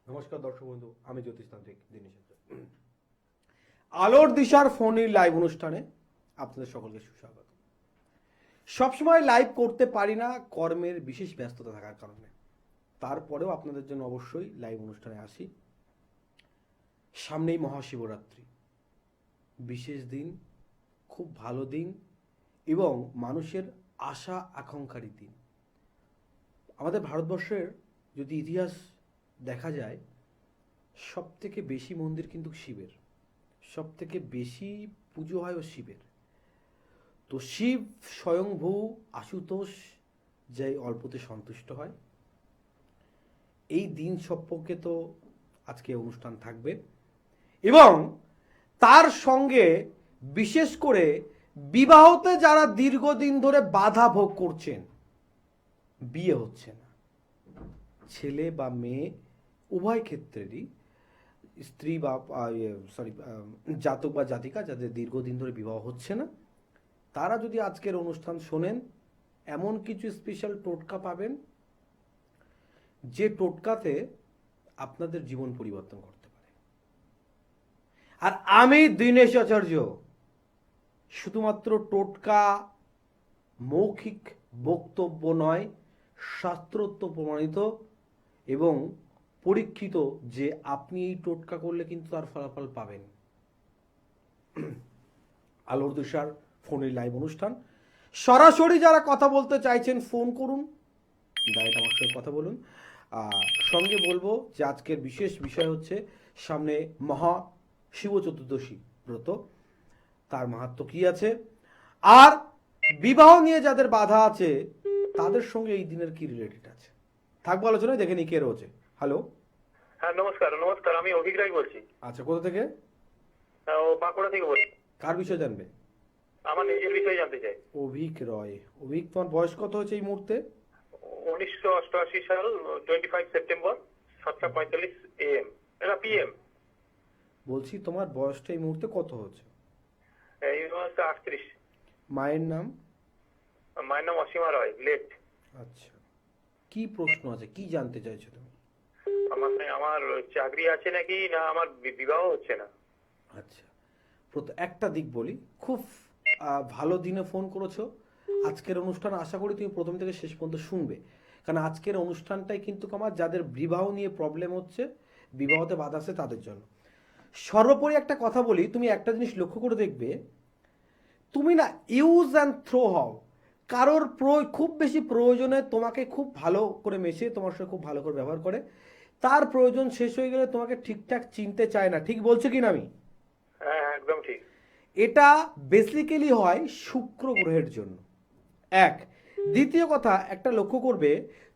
নমস্কার দর্শক বন্ধু, আমি জ্যোতিষতান্ত্রিক দিনেশ। আলোর দিশার ফোনের লাইভ অনুষ্ঠানে আপনাদের সকলকে সুস্বাগত। সবসময় লাইভ করতে পারি না কর্মের বিশেষ ব্যস্ততা থাকার কারণে, তারপরেও আপনাদের জন্য অবশ্যই লাইভ অনুষ্ঠানে আসি। সামনেই মহাশিবরাত্রি, বিশেষ দিন, খুব ভালো দিন এবং মানুষের আশা আকাঙ্ক্ষার দিন। আমাদের ভারতবর্ষের যদি ইতিহাস দেখা যায়, সব থেকে বেশি মন্দির কিন্তু শিবের, সব থেকে বেশি পুজো হয় ও শিবের। তো শিব স্বয়ংভূ আশুতোষ যে অল্পতে সন্তুষ্ট হয়, এই দিন সম্পর্কে তো আজকে অনুষ্ঠান থাকবে এবং তার সঙ্গে বিশেষ করে বিবাহতে যারা দীর্ঘদিন ধরে বাধা ভোগ করছেন, বিয়ে হচ্ছে না, ছেলে বা মেয়ে উভয় ক্ষেত্রেরই, স্ত্রী বা জাতক বা জাতিকা যাদের দীর্ঘদিন ধরে বিবাহ হচ্ছে না, তারা যদি আজকের অনুষ্ঠান শোনেন, এমন কিছু স্পেশাল টোটকা পাবেন যে টোটকাতে আপনাদের জীবন পরিবর্তন করতে পারে। আর আমি দিনেশ আচার্য শুধুমাত্র টোটকা মৌখিক বক্তব্য নয়, শাস্ত্রোক্ত প্রমাণিত এবং পরীক্ষিত যে আপনি এই টোটকা করলে কিন্তু তার ফলাফল পাবেন। আলোর দিশার ফোনের লাইভ অনুষ্ঠান, সরাসরি যারা কথা বলতে চাইছেন ফোন করুন, ডাইরেক্ট আমার সঙ্গে কথা বলুন। আর সঙ্গে বলবো যে আজকের বিশেষ বিষয় হচ্ছে সামনে মহা শিব চতুর্দশী ব্রত, তার মাহাত্ম্য কি আছে, আর বিবাহ নিয়ে যাদের বাধা আছে তাদের সঙ্গে এই দিনের কি রিলেটেড আছে, থাকবো আলোচনায়। দেখে নি কে রয়েছে। হ্যালো, হ্যাঁ নমস্কার। আমি অভিক রায় বলছি। আচ্ছা, কোথা থেকে? ও বাঁকুড়া থেকে বলছি। কার বিষয় জানবে? আমার নিজের বিষয়ে জানতে চাই। অভিক রয়। অভিক, তোমার বয়স কত হয়েছে এই মুহূর্তে? 1988 সাল 25 সেপ্টেম্বর 7:45 AM, এটা PM। বলছি তোমার বয়সটা এই মুহূর্তে কত হচ্ছে? এই হচ্ছে 38। মায়ের নাম? মায়ের নাম অসীমা রয়, লেট। আচ্ছা, কি প্রশ্ন আছে, কি জানতে চাইছো তুমি? আমার চাকরি আছে নাকি, না আমার বিবাহ হচ্ছে না। আচ্ছা, একটা দিক বলি, খুব ভালো দিনে ফোন করেছো। আজকের অনুষ্ঠান আশা করি তুমি প্রথম থেকে শেষ পর্যন্ত শুনবে, কারণ আজকের অনুষ্ঠানটাই কিন্তু আমার যাদের বিবাহ নিয়ে প্রবলেম হচ্ছে, বিবাহতে বাধা আছে তাদের জন্য। সর্বোপরি একটা কথা বলি, তুমি একটা জিনিস লক্ষ্য করে দেখবে, তুমি না ইউজ অ্যান্ড থ্রো হও। কারোর খুব বেশি প্রয়োজনে তোমাকে খুব ভালো করে মেশে তোমার সঙ্গে খুব ভালো করে ব্যবহার করে, তার প্রয়োজন শেষ হয়ে গেলে তোমাকে ঠিকঠাক চিনতে চায় না। ঠিক বলছি কি না আমি? হ্যাঁ একদম ঠিক। এটা বেসিক্যালি হয় শুক্র গ্রহের জন্য। এক, দ্বিতীয় কথা একটা লক্ষ্য করবে,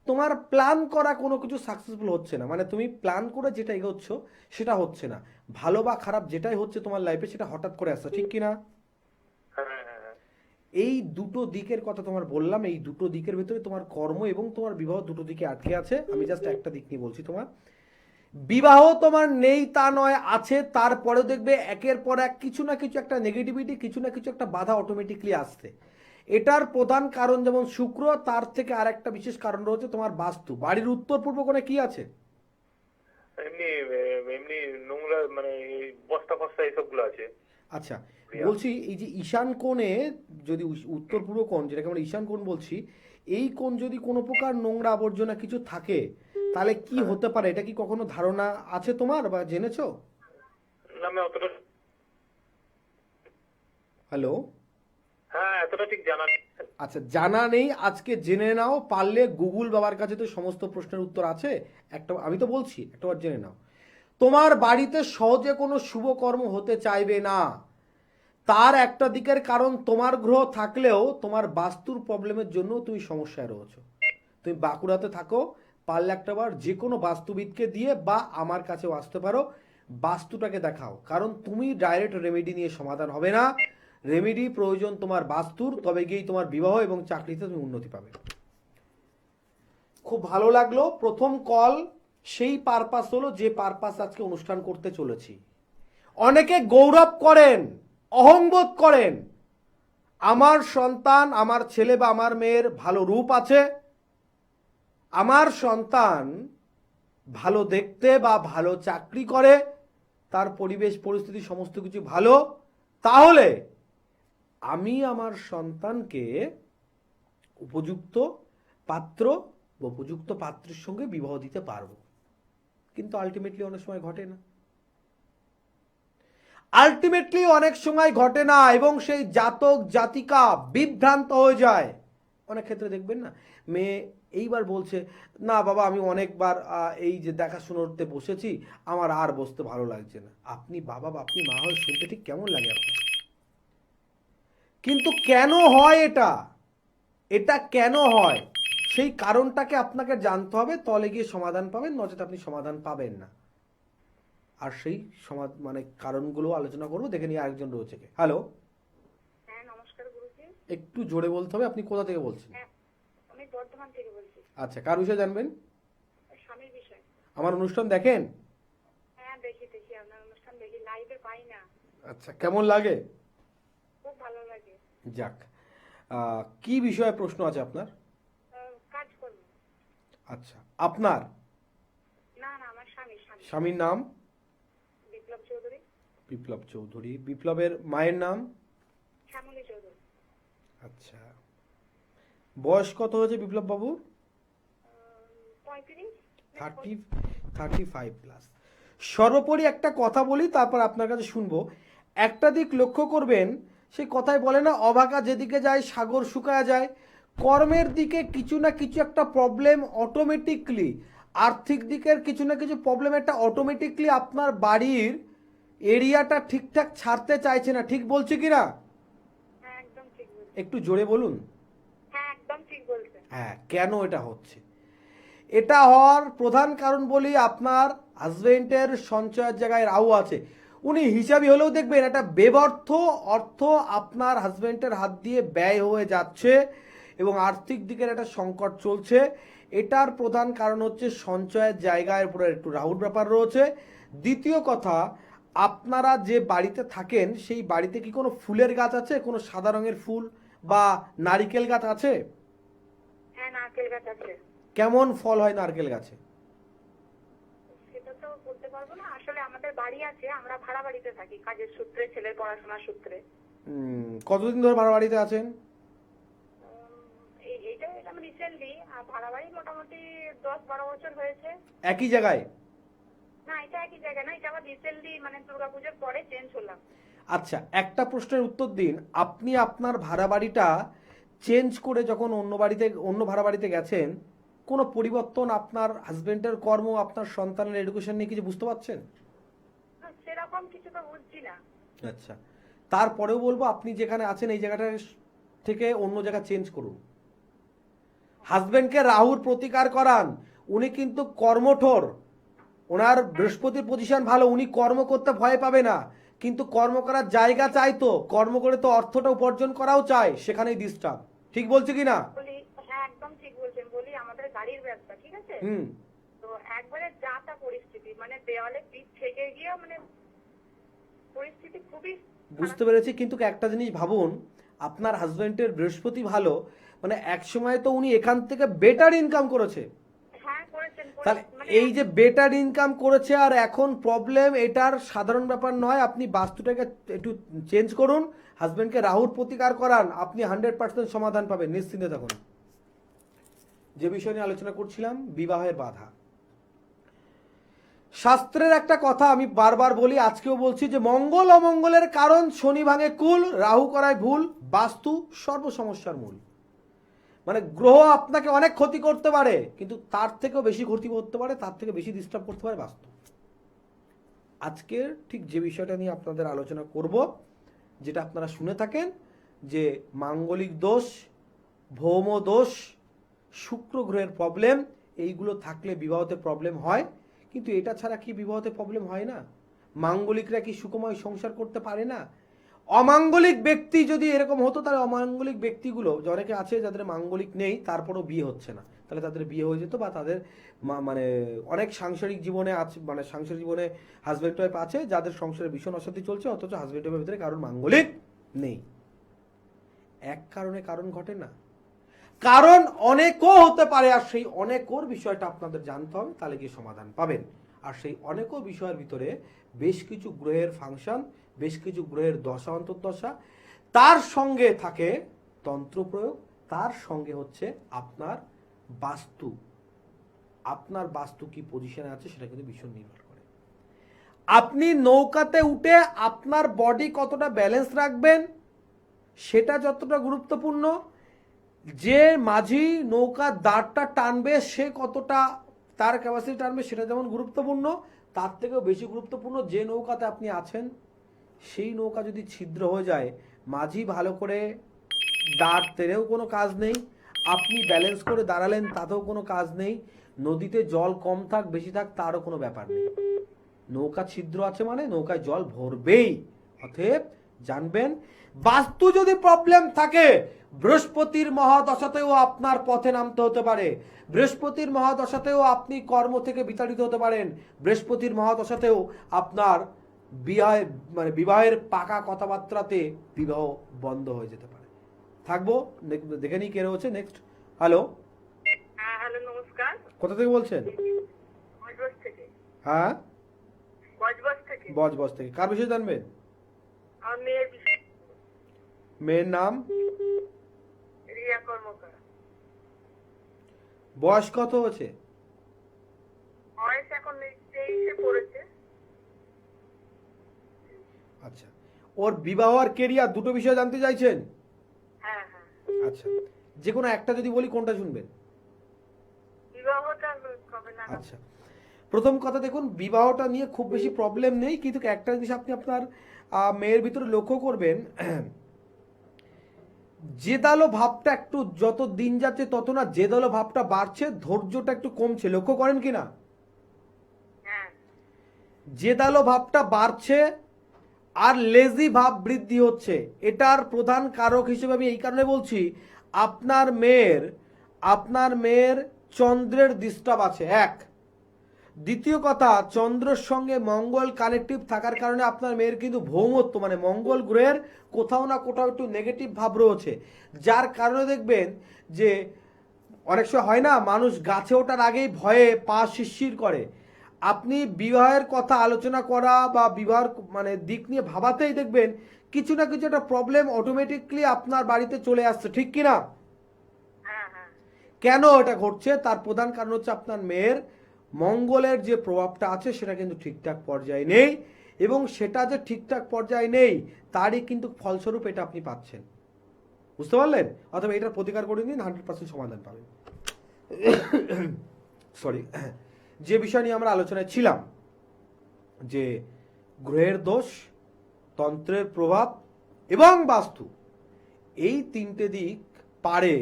তোমার প্ল্যান করা কোনো কিছু সাকসেসফুল হচ্ছে না, মানে তুমি প্ল্যান করে যেটা এগোচ্ছ সেটা হচ্ছে না। ভালো বা খারাপ যেটাই হচ্ছে তোমার লাইফে সেটা হঠাৎ করে আসছে, ঠিক কিনা? এই দুটো দিকের কথা তোমার বললাম, এই দুটো দিকের ভিতরে তোমার কর্ম এবং তোমার বিবাহ দুটো দিকে আটকে আছে। আমি জাস্ট একটা দিক নিয়ে বলছি, তোমার বিবাহ তোমার নেই তা নয়, আছে, তারপরেও দেখবে একের পর এক কিছু না কিছু একটা নেগেটিভিটি, কিছু না কিছু একটা বাধা অটোমেটিকলি আসছে। এটার প্রধান কারণ যেমন শুক্র, তার থেকে আর একটা বিশেষ কারণ রয়েছে তোমার বাস্তু। বাড়ির উত্তর পূর্ব কোণে কি আছে? এমনি এমনি নোংরা, মানে বস্তা ফস্তা এসবগুলো আছে। আচ্ছা, বলছি এই যে ঈশান কোণে, যদি উত্তর পূর্ব কোণ যেটাকে আমরা ঈশান কোণ বলছি, এই কোণ যদি কোনো প্রকার নোংরা আবর্জনা কিছু থাকে তাহলে কি হতে পারে, এটা কি কখনো ধারণা আছে তোমার বা জেনেছো? না আমি অতটা। হ্যালো, হ্যাঁ এতটা ঠিক জানা। আচ্ছা, জানা নেই, আজকে জেনে নাও। পারলে গুগল বাবার কাছে তো সমস্ত প্রশ্নের উত্তর আছে, একটা আমি তো বলছি একটাবার জেনে নাও। তোমার বাড়িতে সহজে কোনো শুভ কর্ম হতে চাইবে না, তার একটা দিকের কারণ তোমার গ্রহ থাকলেও তোমার বাস্তুর প্রবলেমের জন্য তুমি সমস্যায় রয়েছো। তুমি বাঁকুড়াতে থাকো, পারলে একটাবার যে কোনো বাস্তুবিদকে দিয়ে বা আমার কাছেও আসতে পারো, বাস্তুটাকে দেখাও, কারণ তুমি ডাইরেক্ট রেমেডি নিয়ে সমাধান হবে না। রেমেডি প্রয়োজন তোমার বাস্তুর, তবে গিয়েই তোমার বিবাহ এবং চাকরিতে তুমি উন্নতি পাবে। খুব ভালো লাগলো। প্রথম কল সেই পারপাস হলো যে পারপাস আজকে অনুষ্ঠান করতে চলেছি। অনেকে গৌরব করেন, অহংবোধ করেন, আমার সন্তান, আমার ছেলে বা আমার মেয়ের ভালো রূপ আছে, আমার সন্তান ভালো দেখতে বা ভালো চাকরি করে, তার পরিবেশ পরিস্থিতি সমস্ত কিছু ভালো, তাহলে আমি আমার সন্তানকে উপযুক্ত পাত্র বা উপযুক্ত পাত্রের সঙ্গে বিবাহ দিতে পারবো। কিন্তু আলটিমেটলি অনেক সময় ঘটে না, এবং সেই জাতক জাতিকা বিভ্রান্ত হয়ে যায়। অনেক ক্ষেত্রে দেখবেন না, মেয়ে এইবার বলছে, না বাবা আমি অনেকবার এই যে দেখাশুনোতে বসেছি, আমার আর বসতে ভালো লাগছে না। আপনি বাবা বা আপনি মা হয়ে শুনতে ঠিক কেমন লাগে আপনার? কিন্তু কেন হয় এটা কেন হয় সেই কারণটাকে আপনাকে জানতে হবে, তলে গিয়ে সমাধান পাবেন, নচেত আপনি সমাধান পাবেন না। আর সেই মানে কারণগুলো আলোচনা করবো। দেখে নিয়ে আরেকজন রয়েছে। হ্যালো, হ্যাঁ নমস্কার গুরুজি। একটু জোরে বলতে হবে। আপনি কোথা থেকে বলছেন? হ্যাঁ আমি বর্ধমান থেকে বলছি। আচ্ছা, কার বিষয়ে জানবেন? স্বামীর বিষয়। আমার অনুষ্ঠান দেখেন? হ্যাঁ দেখি আপনার অনুষ্ঠান দেখি, লাইভে পাই না। আচ্ছা, কেমন লাগে? খুব ভালো লাগে। যাক, কি বিষয়ে প্রশ্ন আছে আপনার? কাজ করব। আচ্ছা, আপনার না আমার স্বামীর নাম? বিপ্লব চৌধুরী। বিপ্লব চৌধুরী। বিপ্লবের মায়ের নাম? শ্যামলী চৌধুরী। আচ্ছা, বয়স কত হয়েছে বিপ্লব বাবু? 35 35 প্লাস। সর্বোপরি একটা কথা বলি, তারপর আপনার কাছে শুনবো। একটা দিক লক্ষ্য করবেন, সেই কথায় বলে না, অবাকা যেদিকে যায় সাগর শুকায়া যায়। কর্মের দিকে কিছু না কিছু একটা প্রবলেম অটোমেটিকলি, আর্থিক দিকের কিছু না কিছু প্রবলেম একটা অটোমেটিকলি আপনার বাড়ির এরিয়াটা ঠিকঠাক ছাড়তে চাইছে না। ঠিক বলছি কিনা? হ্যাঁ একদম ঠিক বলছেন। একটু জোরে বলুন। হ্যাঁ একদম ঠিক বলছেন। হ্যাঁ, কেন এটা হচ্ছে? এটা হওয়ার প্রধান কারণ বলি, আপনার হাজবেন্ডের সঞ্চয়ের জায়গায় রাহু আছে। উনি হিসাবি হলেও দেখবেন একটা বেবর্থ অর্থ আপনার হাজবেন্ডের হাত দিয়ে ব্যয় হয়ে যাচ্ছে এবং আর্থিক দিকের একটা সংকট চলছে। এটার প্রধান কারণ হচ্ছে সঞ্চয়ের জায়গার উপরে একটু রাহুর ব্যাপার রয়েছে। দ্বিতীয় কথা, আপনারা যে বাড়িতে থাকেন সেই বাড়িতে কি কোনো ফুলের গাছ আছে? কোনো সাদা রঙের ফুল বা নারিকেল গাছ আছে? হ্যাঁ নারকেল গাছ আছে। কেমন ফল হয় নারকেল গাছে? সেটা তো বলতে পারবো না, আসলে আমাদের বাড়ি আছে, আমরা ভাড়া বাড়িতে থাকি কাজের সূত্রে, ছেলের পড়াশোনার সূত্রে। কতদিন ধরে ভাড়া বাড়িতে আছেন? এইটা আমি রিসেন্টলি ভাড়া বাড়ি মোটামুটি 10-12 বছর হয়েছে। একই জায়গায়? না এটা একই জায়গা না, এটা আবার রিসেন্টলি মানে দুর্গাপূজার পরে চেঞ্জ হলাম। আচ্ছা, একটা প্রশ্নের উত্তর দিন। আপনি আপনার ভাড়া বাড়িটা চেঞ্জ করে যখন অন্য ভাড়া বাড়িতে গেছেন, কোনো পরিবর্তন আপনার হাজবেন্ডের কর্ম, আপনার সন্তানের এডুকেশন নিয়ে কিছু বুঝতে পারছেন? সেরকম কিছু তো বুঝছি না। আচ্ছা, তারপরেও বলবো, আপনি যেখানে আছেন এই জায়গাটা থেকে অন্য জায়গা চেঞ্জ করুন। হাজবেন্ডকে রাহুর প্রতিকার করান। উনি কিন্তু কর্মঠোর, ওনার বৃহস্পতির পজিশন ভালো, উনি কর্ম করতে ভয় পাবে না, কিন্তু কর্ম করার জায়গা চাই, তো কর্ম করে তো অর্থটা উপার্জন করাও চায়, সেখানেই ডিস্টার্ব। ঠিক বলছি কি না? বলি হ্যাঁ একদম ঠিক বলছেন। বলি আমাদের গাড়ির ব্যবসা, ঠিক আছে, তো একবারে যা তা পরিস্থিতি, মানে দেওয়ালে পিঠ থেকে গিয়ে মানে পরিস্থিতি খুবই। বুঝতে পেরেছি, কিন্তু একটা জিনিস ভাবুন, আপনার হাজবেন্ডের বৃহস্পতি ভালো, মানে এক সময় তো উনি এখান থেকে বেটার ইনকাম করেছে। হ্যাঁ করেছেন। তাহলে এই যে বেটার ইনকাম করেছে আর এখন প্রবলেম, এটার সাধারণ ব্যাপার নয়। আপনি বাস্তুটাকে একটু চেঞ্জ করুন, হাজবেন্ডকে রাহুর প্রতিকার করান, আপনি 100% সমাধান পাবেন, নিশ্চিন্তে থাকুন। যে বিষয় নিয়ে আলোচনা করছিলাম, বিবাহের বাধা। শাস্ত্রের একটা কথা আমি বারবার বলি, আজকেও বলছি, যে মঙ্গল অমঙ্গলের কারণ শনি ভাঙে কুল, রাহু করায় ভুল, বাস্তু সর্ব সমস্যার মূল। মানে গ্রহ আপনাকে অনেক ক্ষতি করতে পারে, কিন্তু তার থেকেও বেশি ক্ষতি করতে পারে, তার থেকে বেশি ডিস্টার্ব করতে পারে বাস্তু। আজকের ঠিক যে বিষয়টা নিয়ে আপনাদের আলোচনা করব, যেটা আপনারা শুনে থাকেন, যে মাঙ্গলিক দোষ, ভৌম দোষ, শুক্র গ্রহের প্রবলেম, এইগুলো থাকলে বিবাহতে প্রবলেম হয়। কিন্তু এটা ছাড়া কি বিবাহতে প্রবলেম হয় না? মাঙ্গলিকরা কি সুখময় সংসার করতে পারে না? অমাঙ্গলিক ব্যক্তি যদি এরকম হতো, তাহলে অমাঙ্গলিক ব্যক্তিগুলো, অনেকে আছে যাদের মাঙ্গলিক নেই তারপরেও বিয়ে হচ্ছে না, তাহলে তাদের বিয়ে হয়ে যেত, বা তাদের মানে অনেক সাংসারিক জীবনে আছে, মানে সাংসারিক জীবনে হাজব্যান্ড ওয়াইফ আছে যাদের সংসারে ভীষণ অশান্তি চলছে, অথচ হাজব্যান্ড ওয়াইফের ভিতরে কারণ মাঙ্গলিক নেই। এক কারণে কারণ ঘটে না। কারণ অনেকও হতে পারে, আর সেই অনেকর বিষয়টা আপনাদের জানতে হবে, তাহলে গিয়ে সমাধান পাবেন। আর সেই অনেকও বিষয়ের ভিতরে বেশ কিছু গ্রহের ফাংশন, বেশ কিছু গ্রহের দশা অন্তর্দশা, তার সঙ্গে থাকে তন্ত্র প্রয়োগ, তার সঙ্গে হচ্ছে আপনার বাস্তু, আপনার বাস্তু কি পজিশনে আছে সেটা কিন্তু ভীষণ নির্ভর করে। আপনি নৌকাতে উঠে আপনার বডি কতটা ব্যালেন্স রাখবেন সেটা যতটা গুরুত্বপূর্ণ, যে মাঝি নৌকার দাঁড়টা টানবে সে কতটা তার ক্যাপাসিটি টানবে সেটা যেমন গুরুত্বপূর্ণ, তার থেকেও বেশি গুরুত্বপূর্ণ যে নৌকাতে আপনি আছেন সেই নৌকা যদি ছিদ্র হয়ে যায়, মাঝি ভালো করে দাঁড় টেনেও কোনো কাজ নেই, আপনি ব্যালেন্স করে দাঁড়ালেন তাতেও কোনো কাজ নেই, নদীতে জল কম থাক বেশি থাক তারও কোনো ব্যাপার নেই। নৌকা ছিদ্র আছে মানে নৌকায় জল ভরবেই। অতএব জানবেন, বাস্তু যদি প্রবলেম থাকে বৃহস্পতির মহাদশাতেও আপনার পথে নামতে হতে পারে, বৃহস্পতির মহাদশাতেও আপনি কর্ম থেকে বিতাড়িত হতে পারেন, বৃহস্পতির মহাদশাতেও আপনার বিবাহের পাকা কথাবার্তাতে বিবাহ বন্ধ হয়ে যেতে পারে। থাকবো, দেখে নিই কে রয়েছে নেক্সট। হ্যালো। হ্যাঁ হ্যালো, নমস্কার। কোথা থেকে বলছেন? বজবজ থেকে। হ্যাঁ, বজবজ থেকে। বজবজ থেকে। কার বিষয়ে জানবেন? আমার মেয়ের বিষয়। মেয়ের নাম? রিয়া কর্মকার। বয়স কত হচ্ছে? বয়স এখন 23-এ পড়েছে। আচ্ছা, ওর বিবাহ আর কেরিয়ার দুটো বিষয় জানতে চাইছেন? হ্যাঁ হ্যাঁ। আচ্ছা, যে কোনো একটা যদি বলি কোনটা শুনবেন? বিবাহটা কবে না? আচ্ছা, প্রথম কথা দেখুন, বিবাহটা নিয়ে খুব বেশি প্রবলেম নেই, কিন্তু একটা জিনিস আপনি আপনার মেয়ের ভিতরে লক্ষ্য করবেন, জেদালো ভাবটা একটু যত দিন যাচ্ছে তত না জেদালো ভাবটা বাড়ছে, ধৈর্যটা একটু কমছে, লক্ষ্য করেন কিনা? হ্যাঁ। জেদালো ভাবটা বাড়ছে আর লেজি ভাব বৃদ্ধি হচ্ছে। এটার প্রধান কারক হিসেবে আমি এই কারণে বলছি, আপনার মেয়ের চন্দ্রের ডিস্টার্ব আছে, এক। দ্বিতীয় কথা, চন্দ্রের সঙ্গে মঙ্গল কানেকটিভ থাকার কারণে আপনার মেয়ের কিন্তু ভৌমত্ব মানে মঙ্গল গ্রহের কোথাও না কোথাও একটু নেগেটিভ ভাব রয়েছে, যার কারণে দেখবেন যে অনেক সময় হয় না, মানুষ গাছে ওঠার আগেই ভয়ে পা শিরশির করে। আপনি বিবাহের কথা আলোচনা করা বা বিবাহের দিক নিয়ে ভাবাতেই দেখবেন কিছু না কিছু একটা প্রবলেম অটোমেটিকলি আপনার বাড়িতে চলে আসছে, ঠিক কিনা? হ্যাঁ হ্যাঁ। কেন এটা ঘটছে? তার প্রধান কারণ হচ্ছে আপনার মেয়ের মঙ্গলের যে প্রভাবটা আছে সেটা কিন্তু ঠিকঠাক পর্যায়ে নেই, এবং সেটা যে ঠিকঠাক পর্যায়ে নেই তারই কিন্তু ফলস্বরূপ এটা আপনি পাচ্ছেন। বুঝতে পারলেন? অথবা এটার প্রতিকার করে নিন, 100% সমাধান পাবেন। সরি, যে বিষয় নিয়ে আমরা আলোচনায় ছিলাম, যে গ্রহের দোষ, তন্ত্রের প্রভাব এবং বাস্তু, এই তিনটে দিক পারে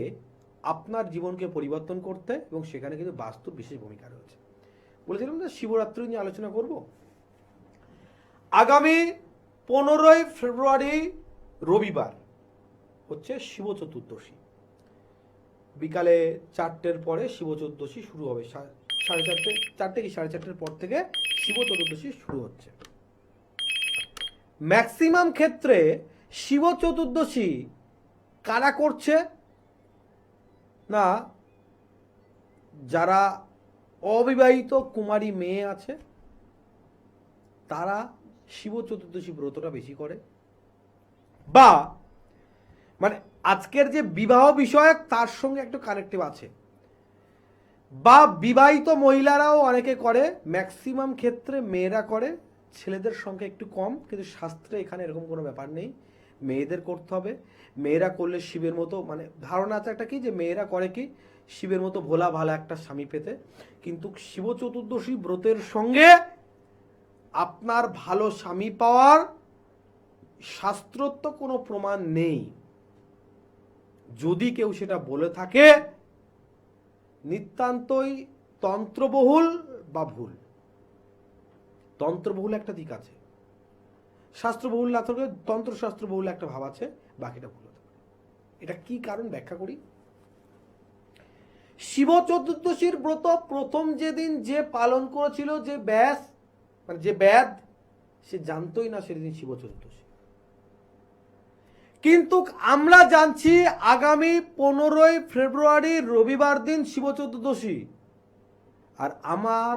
আপনার জীবনকে পরিবর্তন করতে, এবং সেখানে কিন্তু বাস্তুর বিশেষ ভূমিকা রয়েছে। বলেছিলাম যে শিবরাত্রি নিয়ে আলোচনা করব। আগামী 15ই ফেব্রুয়ারি রবিবার হচ্ছে শিব চতুর্দশী। বিকালে 4টের পরে শিব চতুর্দশী শুরু হবে, 4টে কি 4:30 পর থেকে শিব চতুর্দশী শুরু হচ্ছে। ম্যাক্সিমাম ক্ষেত্রে শিব চতুর্দশী কারা করছে না, যারা অবিবাহিত কুমারী মেয়ে আছে তারা শিব চতুর্দশী ব্রতটা বেশি করে, বা আজকের যে বিবাহ বিষয়ক তার সঙ্গে একটু কানেক্টিভ আছে, বা বিবাহিত মহিলারাও অনেকে করে, ম্যাক্সিমাম ক্ষেত্রে মেয়েরা করে, ছেলেদের সংখ্যা একটু কম, কিন্তু শাস্ত্রে এখানে এরকম কোনো ব্যাপার নেই, মেয়েদের করতে হবে। মেয়েরা করলে শিবের মতো ধারণা আছে একটা কি, যে মেয়েরা করে কি শিবের মতো ভোলা ভালা একটা স্বামী পেতে, কিন্তু শিব চতুর্দশী ব্রতের সঙ্গে আপনার ভালো স্বামী পাওয়ার শাস্ত্রোক্ত কোনো প্রমাণ নেই। যদি কেউ সেটা বলে থাকে নিতান্তই তন্ত্রবহুল বা ভুল। তন্ত্রবহুল একটা দিক আছে, শাস্ত্রবহুল না থাকলে তন্ত্রশাস্ত্রবহুল একটা ভাব আছে, বাকিটা ভুল হতে পারে। এটা কি কারণ ব্যাখ্যা করি। শিব চতুর্দশীর ব্রত প্রথম যেদিন যে পালন করেছিল, যে ব্যাস যে ব্যাদ, সে জানতোই না সেদিন শিব চতুর্দশী। কিন্তু আমরা জানছি আগামী 15ই ফেব্রুয়ারি রবিবার দিন শিব চতুর্দশী। আর আমার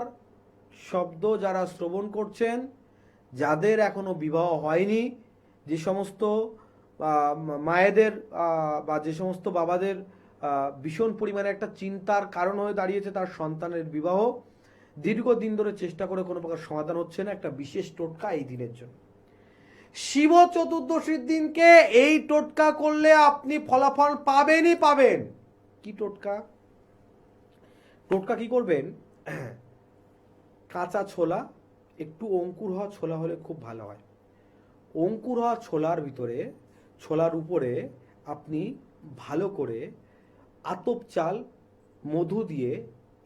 শব্দ যারা শ্রবণ করছেন, যাদের এখনো বিবাহ হয়নি, যে সমস্ত মায়েদের বা যে সমস্ত বাবাদের ভীষণ পরিমাণে একটা চিন্তার কারণ হয়ে দাঁড়িয়েছে তার সন্তানের বিবাহ, দীর্ঘদিন ধরে চেষ্টা করে কোনো প্রকার সমাধান হচ্ছে না, একটা বিশেষ টোটকা এই দিনের জন্য। শিব চতুর্দশীর দিনকে এই টোটকা করলে আপনি ফলাফল পাবেনই পাবেন। কি টোটকা? টোটকা কি করবেন? কাঁচা ছোলা, একটু অঙ্কুর হওয়া ছোলা হলে খুব ভালো হয়। অঙ্কুর হওয়া ছোলার ভিতরে, ছোলার উপরে আপনি ভালো করে আতপ চাল, মধু দিয়ে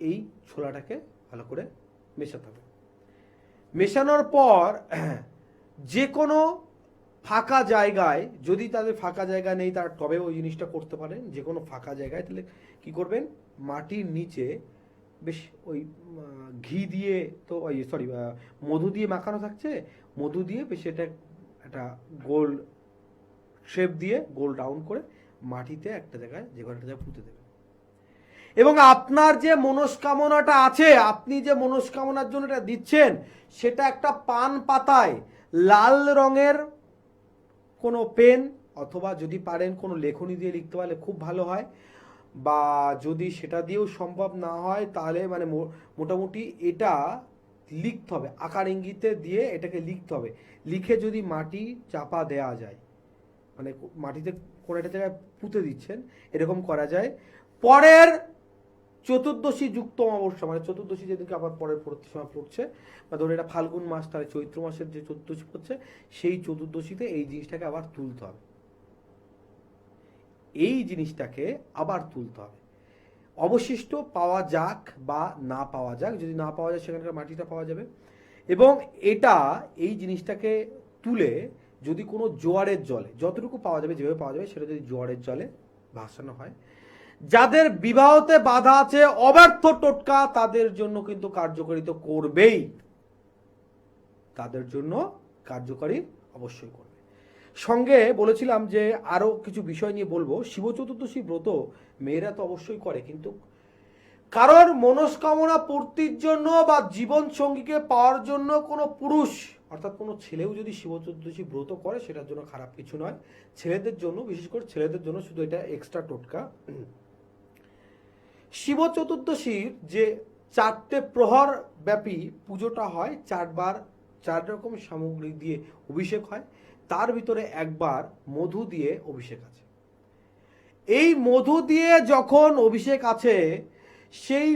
এই ছোলাটাকে ভালো করে মেশাতে হবে। মেশানোর পর যে কোনো ফাঁকা জায়গায়, যদি তাদের ফাঁকা জায়গা নেই তার টবে ওই জিনিসটা করতে পারেন, যে কোনো ফাঁকা জায়গায়, তাহলে কি করবেন, মাটির নিচে বেশ ওই ঘি দিয়ে, তো ওই সরি মধু দিয়ে মাখানো থাকছে, মধু দিয়ে বেশ এটা একটা গোল শেপ দিয়ে গোল রাউন্ড করে মাটিতে একটা জায়গায়, যে কোনো একটা জায়গায় পুঁতে দেবেন। এবং আপনার যে মনস্কামনাটা আছে, আপনি যে মনস্কামনার জন্য এটা দিচ্ছেন, সেটা একটা পান পাতায় লাল রঙের কোনো পেন অথবা যদি পারেন কোনো লেখনী দিয়ে লিখতে পারলে খুব ভালো হয়, বা যদি সেটা দিয়েও সম্ভব না হয় তাহলে মানে মোটামুটি এটা লিখতে হবে, আকার ইঙ্গিতে দিয়ে এটাকে লিখতে হবে। লিখে যদি মাটি চাপা দেয়া যায়, মানে মাটিতে কোনো একটা জায়গায় পুঁতে দিচ্ছেন, এরকম করা যায়। পরের চতুর্দশী যুক্ত অমাবস্যা, মানে চতুর্দশী যেদিনকে আবার পরের সময় পড়ছে, বা ধরুন এটা ফাল্গুন মাস, তাহলে চৈত্র মাসের যে চতুর্দশী পড়ছে, সেই চতুর্দশীতে এই জিনিসটাকে আবার তুলতে হবে। এই জিনিসটাকে আবার তুলতে হবে। অবশিষ্ট পাওয়া যাক বা না পাওয়া যাক, যদি না পাওয়া যায় সেখানকার মাটিটা পাওয়া যাবে। এবং এটা এই জিনিসটাকে তুলে যদি কোনো জোয়ারের জলে, যতটুকু পাওয়া যাবে, যেভাবে পাওয়া যাবে, সেটা যদি জোয়ারের জলে ভাসানো হয়, যাদের বিবাহতে বাধা আছে, অব্যর্থ টোটকা তাদের জন্য কিন্তু কার্যকরী তো করবেই, তাদের জন্য কার্যকরী অবশ্যই করবে। সঙ্গে বলেছিলাম যে আরো কিছু বিষয় নিয়ে বলবো। শিব চতুর্দশী ব্রত মেয়েরা তো অবশ্যই করে, কিন্তু কারোর মনস্কামনা পূর্তির জন্য বা জীবন সঙ্গীকে পাওয়ার জন্য কোনো পুরুষ অর্থাৎ কোনো ছেলেও যদি শিব চতুর্দশী ব্রত করে, সেটার জন্য খারাপ কিছু নয়। ছেলেদের জন্য, বিশেষ করে ছেলেদের জন্য শুধু এটা এক্সট্রা টোটকা। শিব চতুর্দশীর যে 4টে প্রহর ব্যাপী পুজোটা হয়, 4বার 4 রকম সামগ্রী দিয়ে অভিষেক হয়, তার ভিতরে একবার মধু দিয়ে অভিষেক আছে। এই মধু দিয়ে যখন অভিষেক আছে, সেই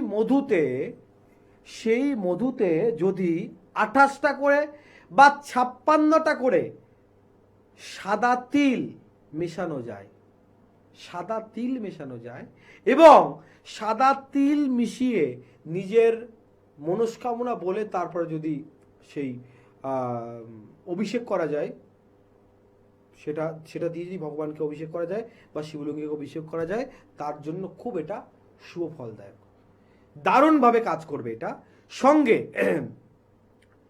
মধুতে যদি 28টা করে বা 56টা করে সাদা তিল মেশানো যায়, সাদা তিল মেশানো যায়, এবং সাদা তিল মিশিয়ে নিজের মনস্কামনা বলে তারপরে যদি সেই অভিষেক করা যায়, সেটা দিয়ে যদি ভগবানকে অভিষেক করা যায় বা শিবলিঙ্গকে অভিষেক করা যায়, তার জন্য খুব এটা শুভ ফলদায়ক, দারুণভাবে কাজ করবে এটা। সঙ্গে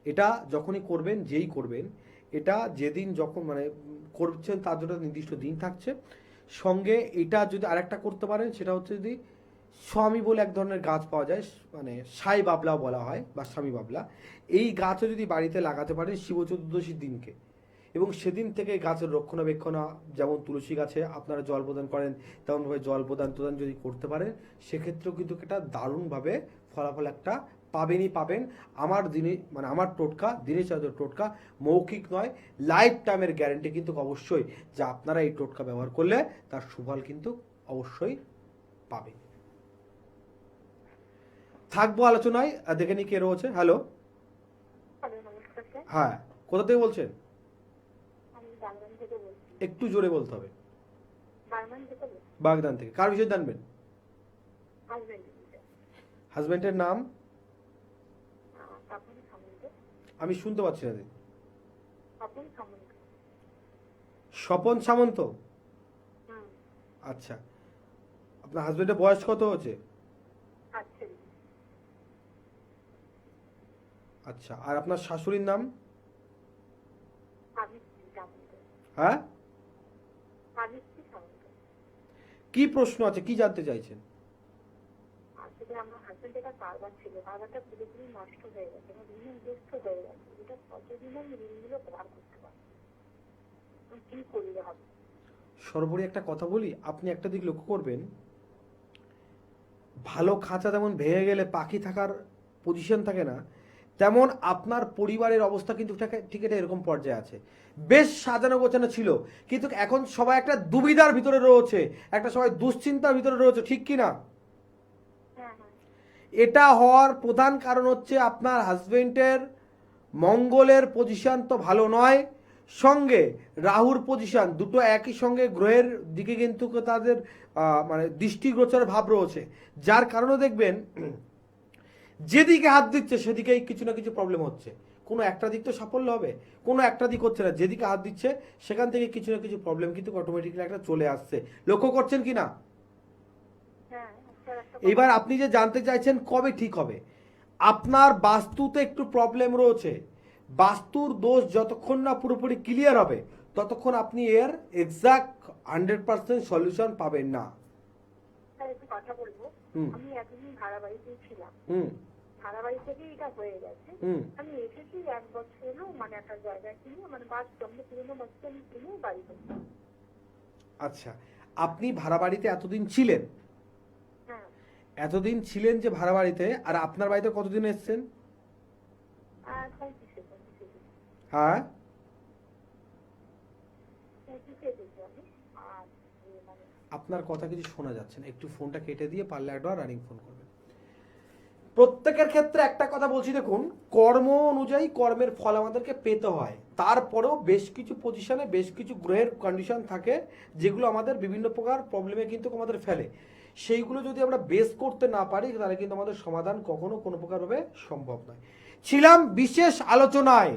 এটা যখনই করবেন, যেই করবেন, এটা যেদিন যখন মানে করছেন তার জন্য নির্দিষ্ট দিন থাকছে। সঙ্গে এটা যদি আরেকটা করতে পারেন, সেটা হচ্ছে যদি স্বামী বলে এক ধরনের গাছ পাওয়া যায়, মানে সাই বাবলা বলা হয় বা স্বামী বাবলা, এই গাছও যদি বাড়িতে লাগাতে পারেন শিব চতুর্দশীর দিনকে, এবং সেদিন থেকে গাছের রক্ষণাবেক্ষণ, যেমন তুলসী গাছে আপনারা জল প্রদান করেন, তেমনভাবে জল প্রদান যদি করতে পারেন, সেক্ষেত্রেও কিন্তু এটা দারুণভাবে ফলাফল একটা পাবেন। আমার মানে আমার টোটকা, দিনের চাঁদের টোটকা, মৌখিক নয়, লাইফ টাইমের গ্যারেন্টি কিন্তু অবশ্যই, যে আপনারা এই টোটকা ব্যবহার করলে তার সুফল কিন্তু অবশ্যই পাবেন। থাকবো আলোচনায়। দেখে নি কে রয়েছে। হ্যালো, হ্যাঁ, কোথা থেকে বলছেন? একটু জোরে বলতে হবে। বাগদান থেকে। কার বিষয়ে জানবেন? হাজবেন্ডের নাম আমি শুনতে পাচ্ছি না। স্বপন সামন্ত। আচ্ছা, আপনার হাজবেন্ডের বয়স কত হচ্ছে? আচ্ছা, আর আপনার শাশুড়ির নাম? হ্যাঁ, কি প্রশ্ন আছে, কি জানতে চাইছেন? আসলে আমার হাজবেন্ড এটা কারবার ছিল, কারবারটা পুরোপুরি নষ্ট হয়ে গেছে, ঋণগ্রস্ত হয়ে গেছে। এটা কতদিন আমি ঋণগুলো পার করতে পারবো, কি করলে হবে? সর্বোপরি একটা কথা বলি, আপনি একটা দিক লক্ষ্য করবেন, ভালো খাঁচা যেমন ভেঙে গেলে পাখি থাকার পজিশন থাকে না, তেমন আপনার পরিবারের অবস্থা কিন্তু ঠিক এটা এরকম পর্যায়ে আছে। বেশ সাজানো গোছানো ছিল, কিন্তু এখন সবাই একটা দুবিধার ভিতরে রয়েছে, একটা সবাই দুশ্চিন্তার ভিতরে রয়েছে, ঠিক কি না? এটা হওয়ার প্রধান কারণ হচ্ছে আপনার হাজবেন্ডের মঙ্গলের পজিশন তো ভালো নয়, সঙ্গে রাহুর পজিশন, দুটো একই সঙ্গে গ্রহের দিকে কিন্তু তাদের মানে দৃষ্টিগোচর ভাব রয়েছে, যার কারণে দেখবেন যেদিকে হাত দিচ্ছে সেদিকেই কিছু না কিছু প্রবলেম হচ্ছে। কোনো একটা দিক তো সাফল্য হবে, কোনো একটা দিক হচ্ছে না, যেদিকে হাত দিচ্ছে সেখান থেকে কিছু না কিছু প্রবলেম কিন্তু অটোমেটিক্যালি একটা চলে আসছে। লক্ষ্য করছেন কি না? এবার আপনি যে জানতে চাইছেন কবে ঠিক হবে, আপনার বাস্তুতে একটু প্রবলেম রয়েছে, বাস্তুর দোষ যতক্ষণ না পুরোপুরি ক্লিয়ার হবে ততক্ষণ আপনি এর এক্সাক্ট 100% সলিউশন পাবেন না। কথা বলবো, আমি এতদিন ভাড়া বাড়িতেই ছিলাম, ভাড়া বাড়ি থেকে এটা হয়ে গেছে। আমি এসেছি 1 বছর হলো, মানে একটা জায়গায় কিনে, মানে বাস জমলে পুরোনো বাসটা আমি কিনে বাড়ি করতাম। আচ্ছা, আপনি ভাড়া বাড়িতে এতদিন ছিলেন, এতদিন ছিলেন যে ভাড়া বাড়িতে, আর আপনার বাড়িতে কতদিন এসেছেন? হ্যাঁ, আপনার কথা কিছু শোনা যাচ্ছে না, একটু ফোনটা কেটে দিয়ে পারলে একবার রানিং ফোন করবেন। প্রত্যেকের ক্ষেত্রে একটা কথা বলছি, দেখুন, কর্ম অনুযায়ী কর্মের ফল আমাদেরকে পেতে হয়, তারপরেও বেশ কিছু পজিশনে বেশ কিছু গ্রহের কন্ডিশন থাকে যেগুলো আমাদের বিভিন্ন প্রকার প্রবলেমে কিন্তু আমাদের ফেলে। সেইগুলো যদি আমরা বেস করতে না পারি তাহলে কিন্তু আমাদের সমাধান কখনো কোনো প্রকারভাবে সম্ভব নয়। ছিলাম বিশেষ আলোচনায়,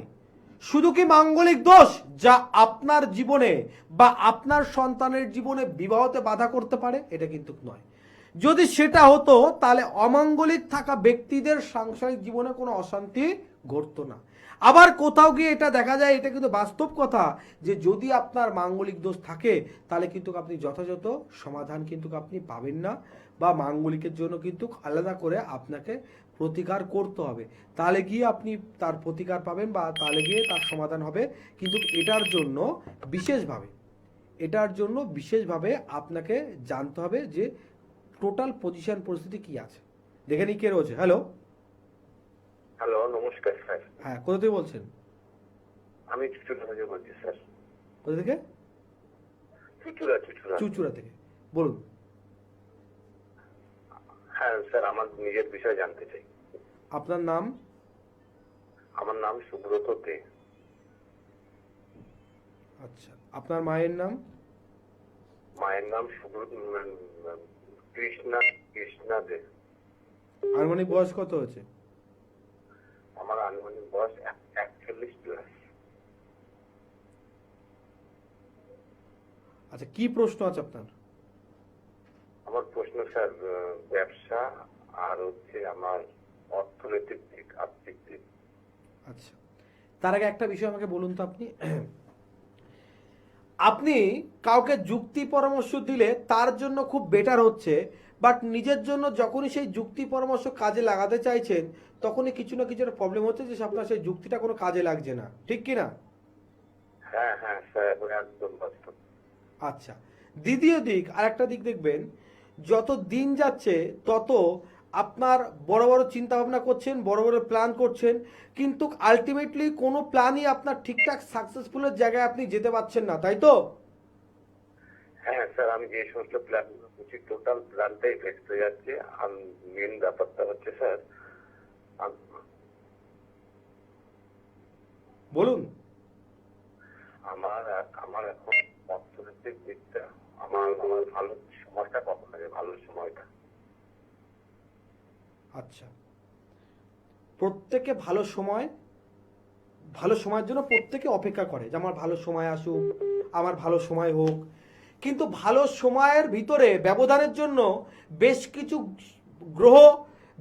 শুধু কি মাঙ্গলিক দোষ যা আপনার জীবনে বা আপনার সন্তানের জীবনে বিবাহতে বাধা করতে পারে, এটা কিন্তু নয়। যদি সেটা হতো তাহলে অমাঙ্গলিক থাকা ব্যক্তিদের সাংসারিক জীবনে কোনো অশান্তি ঘটতো না। আবার কোথাও গিয়ে এটা দেখা যায়, এটা কিন্তু বাস্তব কথা, যে যদি আপনার মাঙ্গলিক দোষ থাকে তাহলে কিন্তু আপনি যথাযথ সমাধান কিন্তু আপনি পাবেন না, বা মাঙ্গলিকের জন্য কিন্তু আলাদা করে আপনাকে প্রতিকার করতে হবে, তাহলে গিয়ে আপনি তার প্রতিকার পাবেন বা তাহলে গিয়ে তার সমাধান হবে। কিন্তু এটার জন্য বিশেষভাবে আপনাকে জানতে হবে যে টোটাল পজিশন পরিস্থিতি কি আছে। দেখে নি কে রয়েছে। হ্যালো, নমস্কার স্যার। হ্যাঁ, কোথা থেকে বলছেন? আমি চুচুড়া থেকে বলছি স্যার। কোথা থেকে? চুচুড়া থেকে, বলুন। হ্যাঁ স্যার, আমার নিজের বিষয় জানতে চাই। আপনার নাম? আমার নাম সুব্রত দে। আচ্ছা, আপনার মায়ের নাম? মায়ের নাম কৃষ্ণা দে। আনুমানিক বয়স কত হয়েছে? আমার আনুমানিক বয়স 41+। আচ্ছা, কি প্রশ্ন আছে আপনার? আমার প্রশ্ন স্যার, ব্যবসা আর হচ্ছে আমার অর্থনৈতিক দিক, আর্থিক দিক। আচ্ছা, তার আগে একটা বিষয় আমাকে বলুন তো, আপনি কাউকে যুক্তি পরামর্শ দিলে তার জন্য খুব বেটার হচ্ছে, বাট নিজের জন্য যখনই সেই যুক্তি পরামর্শ কাজে লাগাতে চাইছেন তখনই কিছু না কিছু একটা প্রবলেম হচ্ছে, যে আপনার সেই যুক্তিটা কোনো কাজে লাগছে না, ঠিক কি না? হ্যাঁ হ্যাঁ স্যার, একদম বাস্তব। আচ্ছা, দ্বিতীয় দিক, আরেকটা দিক দেখবেন, যত দিন যাচ্ছে তত আপনার বড় বড় চিন্তা ভাবনা করছেন, বড় বড় প্ল্যান করছেন, কিন্তু আলটিমেটলি কোনো প্ল্যানই আপনার ঠিকঠাক সাকসেসফুলের জায়গায় আপনি যেতে পারছেন না, তাই তো? হ্যাঁ স্যার, আমি যে সমস্ত প্ল্যানগুলো করছি টোটাল প্ল্যানটাই ফেক্স হয়ে যাচ্ছে। আর মেন ব্যাপারটা হচ্ছে স্যার, বলুন। আমার এখন অর্থনৈতিক দিকটা, আমার ভালো সময়টা কখন লাগে, ভালো সময়টা? আচ্ছা, প্রত্যেকে ভালো সময়ের জন্য প্রত্যেকে অপেক্ষা করে যে আমার ভালো সময় আসুক, আমার ভালো সময় হোক, কিন্তু ভালো সময়ের ভিতরে ব্যবধানের জন্য বেশ কিছু গ্রহ,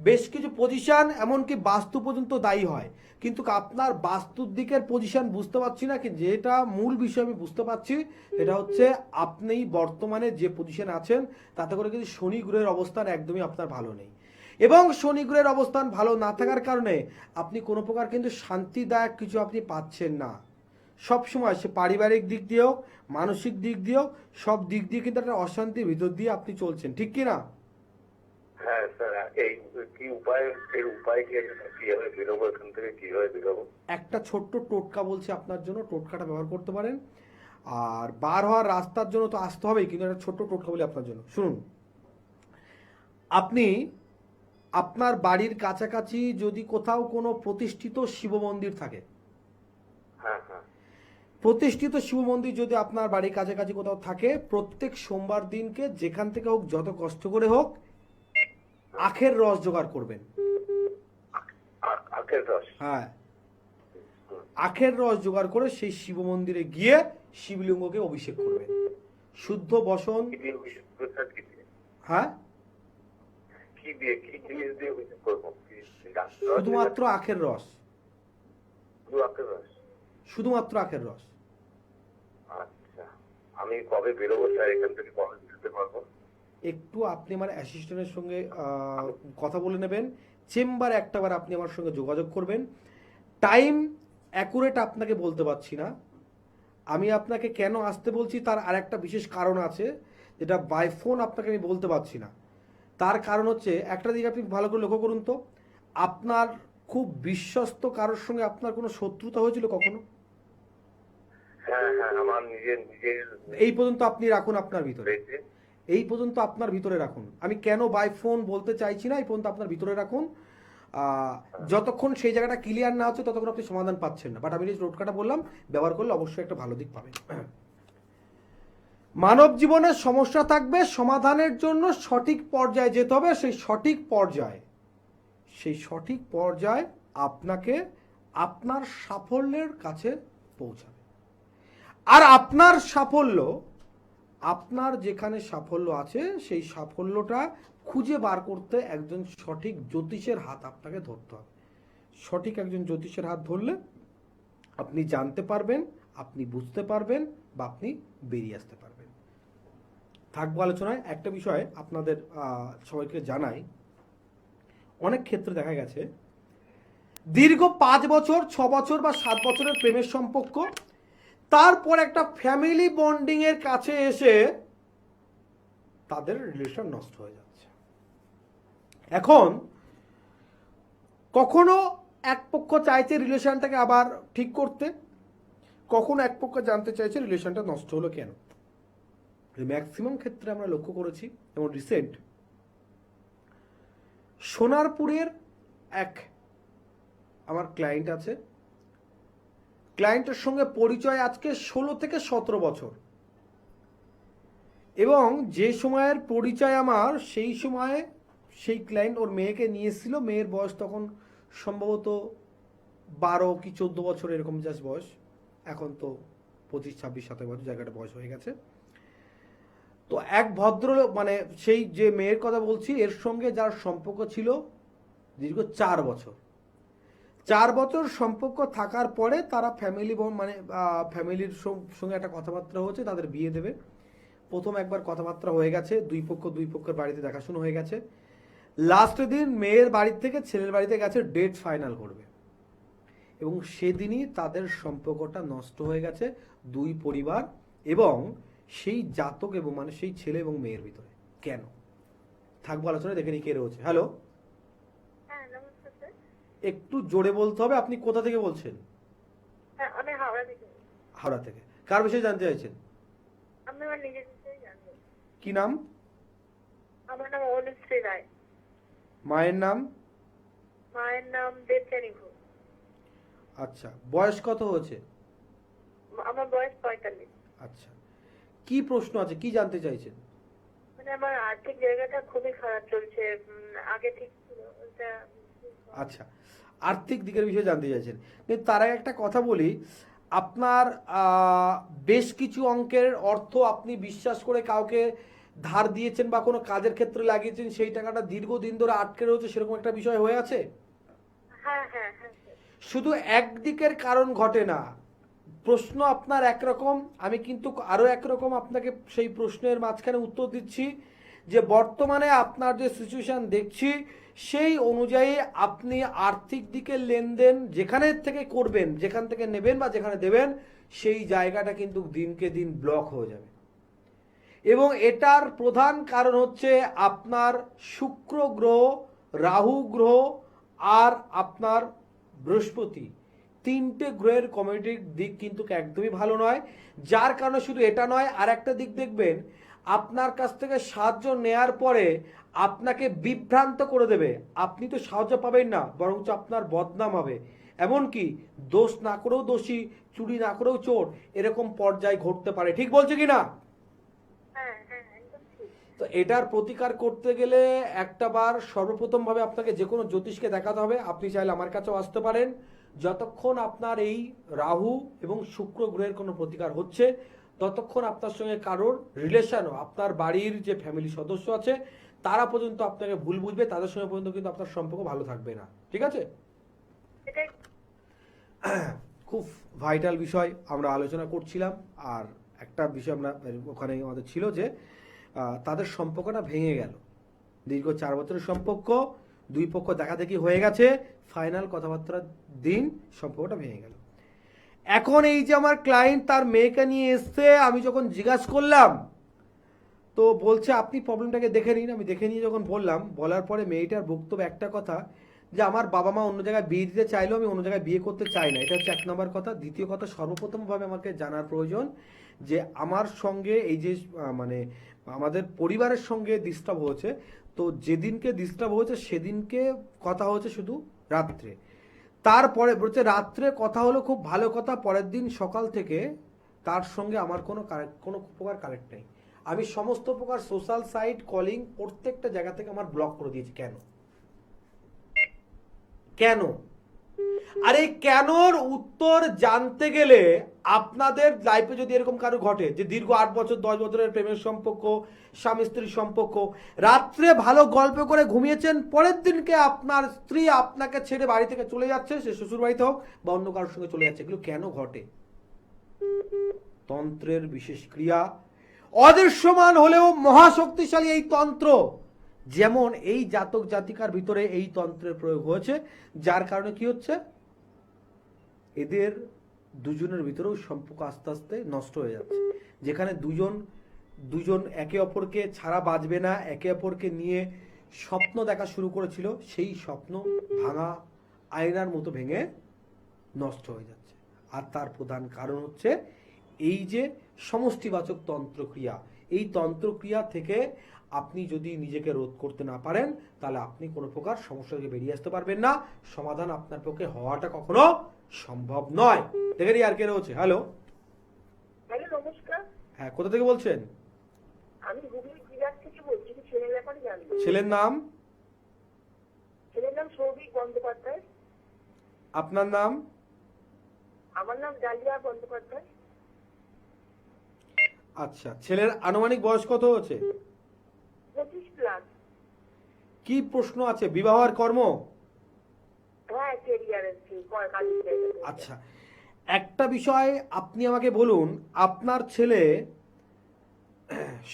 বেশ কিছু পজিশন এমনকি বাস্তু পর্যন্ত দায়ী হয়, কিন্তু আপনার বাস্তুর দিকের পজিশন বুঝতে পারছি না, কি যেটা মূল বিষয় আমি বুঝতে পারছি এটা হচ্ছে আপনি বর্তমানে যে পজিশনে আছেন তাতে করে কিন্তু শনি গ্রহের অবস্থান একদমই আপনার ভালো নেই, এবং শনি গ্রহের অবস্থান ভালো না থাকার কারণে আপনি কোনো প্রকার কিন্তু শান্তিদায়ক কিছু আপনি পাচ্ছেন না। সবসময় সে পারিবারিক দিক দিয়ে হোক, মানসিক দিক দিয়ে হোক, সব দিক দিয়ে কিন্তু একটা অশান্তির ভিতর দিয়ে আপনি চলছেন, ঠিক কি না? হ্যাঁ স্যার, এই কি উপায়, এর উপায় কি, কিভাবে বেরোবো এখান থেকে, কিভাবে বেরোবো? একটা ছোট্ট টোটকা বলছি আপনার জন্য, টোটকাটা ব্যবহার করতে পারেন। আর বার হওয়ার রাস্তার জন্য তো আসতে হবেই, কিন্তু একটা ছোট্ট টোটকা বলি আপনার জন্য, শুনুন। আপনি আপনার বাড়ির কাছাকাছি যদি কোথাও কোনো প্রতিষ্ঠিত শিব মন্দির থাকে, হ্যাঁ হ্যাঁ, প্রতিষ্ঠিত শিব মন্দির যদি আপনার বাড়ির কাছাকাছি কোথাও থাকে, প্রত্যেক সোমবার দিনকে যেখান থেকে হোক, যত কষ্ট করে হোক, আখের রস জোগাড় করবেন। আখের রস? হ্যাঁ, আখের রস জোগাড় করে সেই শিব মন্দিরে গিয়ে শিবলিঙ্গকে অভিষেক করবেন, শুদ্ধ বসন। হ্যাঁ, কি দিয়ে, কি জিনিস দিয়ে অভিষেক করবো? শুধুমাত্র আখের রস, শুধু আখের রস? শুধুমাত্র আখের রস। আচ্ছা, আমি কবে বেরোবো স্যার এখান থেকে, কবে বেরোতে পারবো? একটু আপনি আমার অ্যাসিস্ট্যান্টের সঙ্গে কথা বলে নেবেন, চেম্বারে একটাবার আপনি আমার সঙ্গে যোগাযোগ করবেন। টাইম অ্যাকুরেট আপনাকে বলতে পারছি না, আমি আপনাকে কেন আসতে বলছি তার আরেকটা বিশেষ কারণ আছে, যেটা বাই ফোন আপনাকে আমি বলতে পারছি না। তার কারণ হচ্ছে, একটা দিকে আপনি ভালো করে লক্ষ্য করুন তো, আপনার খুব বিশ্বস্ত কারোর সঙ্গে আপনার কোনো শত্রুতা হয়েছিল কখনো? হ্যাঁ হ্যাঁ, আমার নিজের এই পর্যন্ত আপনি রাখুন আপনার ভিতরে, এই পর্যন্ত আপনার ভিতরে রাখুন। আমি কেন বাই ফোন বলতে চাইছি না, এই পর্যন্ত আপনার ভিতরে রাখুন। যতক্ষণ সেই জায়গাটা ক্লিয়ার না হচ্ছে ততক্ষণ আপনি সমাধান পাচ্ছেন না, বাট আমি যে টোটকাটা বললাম ব্যবহার করলে অবশ্যই একটা ভালো দিক পাবেন। মানব জীবনের সমস্যা থাকবে, সমাধানের জন্য সঠিক পর্যায়ে যেতে হবে, সেই সঠিক পর্যায়ে আপনাকে আপনার সাফল্যের কাছে পৌঁছাবে। আর আপনার সাফল্য, আপনার যেখানে সাফল্য আছে সেই সাফল্যটা খুঁজে বার করতে একজন সঠিক জ্যোতিষের হাত আপনাকে ধরতে হবে। সঠিক একজন জ্যোতিষের হাত ধরলে আপনি জানতে পারবেন, আপনি বুঝতে পারবেন, বা আপনি বেরিয়ে আসতে পারবেন। থাকবো আলোচনায়। একটা বিষয় আপনাদের সবাইকে জানাই, অনেক ক্ষেত্রে দেখা গেছে দীর্ঘ 5 বছর, 6 বছর বা 7 বছরের প্রেমের সম্পর্ক, তারপর একটা ফ্যামিলি বন্ডিং এর কাছে এসে তাদের রিলেশন নষ্ট হয়ে যাচ্ছে। এখন কখনো এক পক্ষ চাইছে রিলেশনটাকে আবার ঠিক করতে, কখনো এক পক্ষ জানতে চাইছে রিলেশনটা নষ্ট হলো কেন। ম্যাক্সিমাম ক্ষেত্রে আমরা লক্ষ্য করেছি, যেমন রিসেন্ট সোনারপুরের এক আমার ক্লায়েন্ট আছে, ক্লায়েন্টের সঙ্গে পরিচয় আজকে 16 থেকে 17 বছর, এবং যে সময়ের পরিচয় আমার, সেই সময়ে সেই ক্লায়েন্ট ওর মেয়েকে নিয়ে এসেছিল। মেয়ের বয়স তখন সম্ভবত 12 কি 14 বছর এরকম জাস্ট বয়স, এখন তো 25, 26, 27 বছর জায়গাটা বয়স হয়ে গেছে। তো এক ভদ্র, মানে সেই যে মেয়ের কথা বলছি, এর সঙ্গে যার সম্পর্ক ছিল দীর্ঘ 4 বছর, 4 বছর সম্পর্ক থাকার পরে তারা ফ্যামিলির সঙ্গে একটা কথাবার্তা হচ্ছে, তাদের বিয়ে দেবে। প্রথম একবার কথাবার্তা হয়ে গেছে, দুই পক্ষের বাড়িতে দেখাশোনা হয়ে গেছে। লাস্ট দিন মেয়ের বাড়ি থেকে ছেলের বাড়িতে গেছে ডেট ফাইনাল করবে, এবং সেদিনই তাদের সম্পর্কটা নষ্ট হয়ে গেছে দুই পরিবার এবং সেই জাতক এবং সেই ছেলে এবং মেয়ের ভিতরে। কেন? থাকবো আলোচনা, দেখে নি কে রয়েছে। হ্যালো, একটু জোরে বলতে হবে। আপনি কোথা থেকে বলছেন? আমি হাওড়া থেকে। হাওড়া থেকে। কার বিষয়ে জানতে চাইছেন? আমি আমার নিজের বিষয়ে জানবো। কি নাম? আমার নাম অনুশ্রী রায়। মায়ের নাম? মায়ের নাম দেবযানী ঘোষ। আচ্ছা, বয়স কত হয়েছে? আমার বয়স 45। আচ্ছা, কি প্রশ্ন আছে, কি জানতে চাইছেন? মানে আমার আর্থিক জায়গাটা খুবই খারাপ চলছে, আগে ঠিক ছিল। আচ্ছা, আর্থিক দিকের বিষয়ে জানতে চাইছেন, কিন্তু তার আগে একটা কথা বলি। আপনার বেশ কিছু অঙ্কের অর্থ আপনি বিশ্বাস করে কাউকে ধার দিয়েছেন বা কোনো কাজের ক্ষেত্রে লাগিয়েছেন সেই টাকাটা দীর্ঘদিন ধরে আটকে রয়েছে, সেরকম একটা বিষয় হয়ে আছে? হ্যাঁ হ্যাঁ হ্যাঁ স্যার। শুধু একদিকের কারণ ঘটে না, প্রশ্ন আপনার একরকম, আমি কিন্তু আরো একরকম আপনাকে সেই প্রশ্নের মাঝখানে উত্তর দিচ্ছি যে বর্তমানে আপনার যে সিচুয়েশন দেখছি সেই অনুযায়ী আপনি আর্থিক দিকের লেনদেন যেখানে থেকে করবেন, যেখান থেকে নেবেন বা যেখানে দেবেন, সেই জায়গাটা কিন্তু দিনকে দিন ব্লক হয়ে যাবে। এবং এটার প্রধান কারণ হচ্ছে আপনার শুক্র গ্রহ, রাহু গ্রহ আর আপনার বৃহস্পতি, তিনটে গ্রহের কমিউনিটির দিক কিন্তু একদমই ভালো নয়। যার কারণে শুধু এটা নয়, আর একটা দিক দেখবেন, আপনার কাছ থেকে সাহায্য নেয়ার পরে আপনাকে বিভ্রান্ত করে দেবে। আপনি তো সাহায্য পাবেন না, বরঞ্চ আপনার বদনাম হবে। এমনকি দোষ না করেও দোষী, চুরি না করেও চোর, এরকম পর্যায়ে ঘটতে পারে। ঠিক বলছে কি না? হ্যাঁ হ্যাঁ একদম ঠিক। তো এটার প্রতিকার করতে গেলে একটা বার সর্বপ্রথম ভাবে আপনাকে যে কোনো জ্যোতিষকে দেখাতে হবে। আপনি চাইলে আমার কাছেও আসতে পারেন। যতক্ষণ আপনার এই রাহু এবং শুক্র গ্রহের কোনো প্রতিকার হচ্ছে, ততক্ষণ আপনার সঙ্গে কারোর রিলেশনও, আপনার বাড়ির যে ফ্যামিলি সদস্য আছে তারা পর্যন্ত আপনাকে ভুল বুঝবে, তাদের সঙ্গে পর্যন্ত কিন্তু আপনার সম্পর্ক ভালো থাকবে না। ঠিক আছে? এটাই। খুব ভাইটাল বিষয় আমরা আলোচনা করছিলাম। আর একটা বিষয় আমরা ওখানে আমাদের ছিল যে তাদের সম্পর্কটা ভেঙে গেল, দীর্ঘ 4 বছরের সম্পর্ক, দুই পক্ষ দেখাদেখি হয়ে গেছে, ফাইনাল কথাবার্তার দিন সম্পর্কটা ভেঙে গেল। এখন এই যে আমার ক্লায়েন্ট তার মেয়েকে নিয়ে এসছে, আমি যখন জিজ্ঞাসা করলাম তো বলছে আপনি প্রবলেমটাকে দেখে নিন। আমি দেখে নিয়ে যখন বললাম, বলার পরে মেয়েটার বক্তব্য একটা কথা যে আমার বাবা মা অন্য জায়গায় বিয়ে দিতে চাইলেও আমি অন্য জায়গায় বিয়ে করতে চাই না। এটা হচ্ছে 1 নম্বর কথা। দ্বিতীয় কথা, সর্বপ্রথমভাবে আমাকে জানার প্রয়োজন যে আমার সঙ্গে এই যে মানে আমাদের পরিবারের সঙ্গে ডিস্টার্ব হয়েছে, তো যেদিনকে ডিস্টার্ব হয়েছে সেদিনকে কথা হয়েছে শুধু রাত্রে। তারপরে বলছে রাত্রে কথা হলো, খুব ভালো কথা, পরের দিন সকাল থেকে তার সঙ্গে আমার কোনো প্রকার কানেক্ট নেই। আমি সমস্ত প্রকার সোশ্যাল সাইট, কলিং, প্রত্যেকটা জায়গা থেকে আমার ব্লক করে দিয়েছি। কেন? কেন? আর এই কেনর উত্তর জানতে গেলে আপনাদের লাইফে যদি এরকম কারো ঘটে যে দীর্ঘ 8 বছর 10 বছরের প্রেমের সম্পর্ক, স্বামী স্ত্রীর সম্পর্ক, রাত্রে ভালো গল্প করে ঘুমিয়েছেন, পরের দিনকে আপনার স্ত্রী আপনাকে ছেড়ে বাড়ি থেকে চলে যাচ্ছে, সে শ্বশুর বাড়িতে হোক বা অন্য কারোর সঙ্গে চলে যাচ্ছে, এগুলো কেন ঘটে? তন্ত্রের বিশেষ ক্রিয়া, অদৃশ্যমান হলেও মহাশক্তিশালী এই তন্ত্র, যেমন এই জাতক জাতিকার ভিতরে এই তন্ত্রের প্রয়োগ হয়েছে, যার কারণে কি হচ্ছে, এদের দুজনের ভিতরেও সম্পর্ক আস্তে আস্তে নষ্ট হয়ে যাচ্ছে। যেখানে দুজন একে অপরকে ছাড়া বাঁচবে না, একে অপরকে নিয়ে স্বপ্ন দেখা শুরু করেছিল, সেই স্বপ্ন ভাঙা আয়নার মতো ভেঙে নষ্ট হয়ে যাচ্ছে। আর তার প্রধান কারণ হচ্ছে এই যে সমষ্টিবাচক তন্ত্রক্রিয়া। এই তন্ত্রক্রিয়া থেকে আপনি যদি নিজেকে রোধ করতে না পারেন, তাহলে আপনি কোনো প্রকার সমস্যা থেকে বেরিয়ে আসতে পারবেন না। সমাধান আপনার পক্ষে হওয়াটা কখনো সম্ভব নয়। দেখে আর কে রয়েছে? হ্যালো হ্যালো নমস্কার। হ্যাঁ, কোথা থেকে বলছেন? আমি হুগলি জেলার থেকে বলছি, ছেলের ব্যাপারে জানবো। ছেলের নাম? ছেলের নাম সৌভিক বন্দ্যোপাধ্যায়। আপনার নাম? আমার নাম ডালিয়া বন্দ্যোপাধ্যায়। আচ্ছা, ছেলের আনুমানিক বয়স কত হচ্ছে? 25+। কি প্রশ্ন আছে? বিবাহ আর কর্ম? হ্যাঁ, ক্যারিয়ারের কাজে। আচ্ছা, একটা বিষয় আপনি আমাকে বলুন, আপনার ছেলে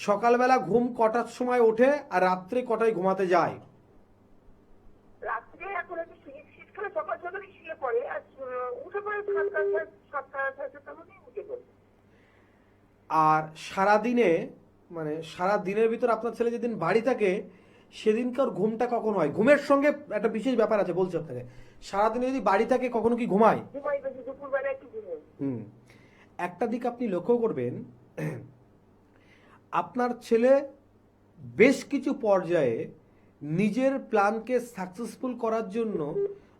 সকালবেলা ঘুম কটার সময় ওঠে আর রাত্রে কটায় ঘুমাতে যায়? রাত্রে এখন একটু শীতকালে সকাল সকালই শুয়ে পড়ে, আর উঠে পড়ে 7:30 মধ্যে উঠে পড়ে। আর সারাদিনে, মানে সারা দিনের ভিতর আপনার ছেলে যেদিন বাড়ি থাকে সেদিনকার ঘুমটা কখন হয়? ঘুমের সঙ্গে একটা বিশেষ ব্যাপার আছে, বলছি আপনাকে। সারাদিনে যদি বাড়ি থাকে কখনো কি ঘুমায়? ঘুমাই, দুপুরবেলা একটু ঘুমোই। একটা দিক আপনি লক্ষ্য করবেন, আপনার ছেলে বেশ কিছু পর্যায়ে নিজের প্ল্যানকে সাকসেসফুল করার জন্য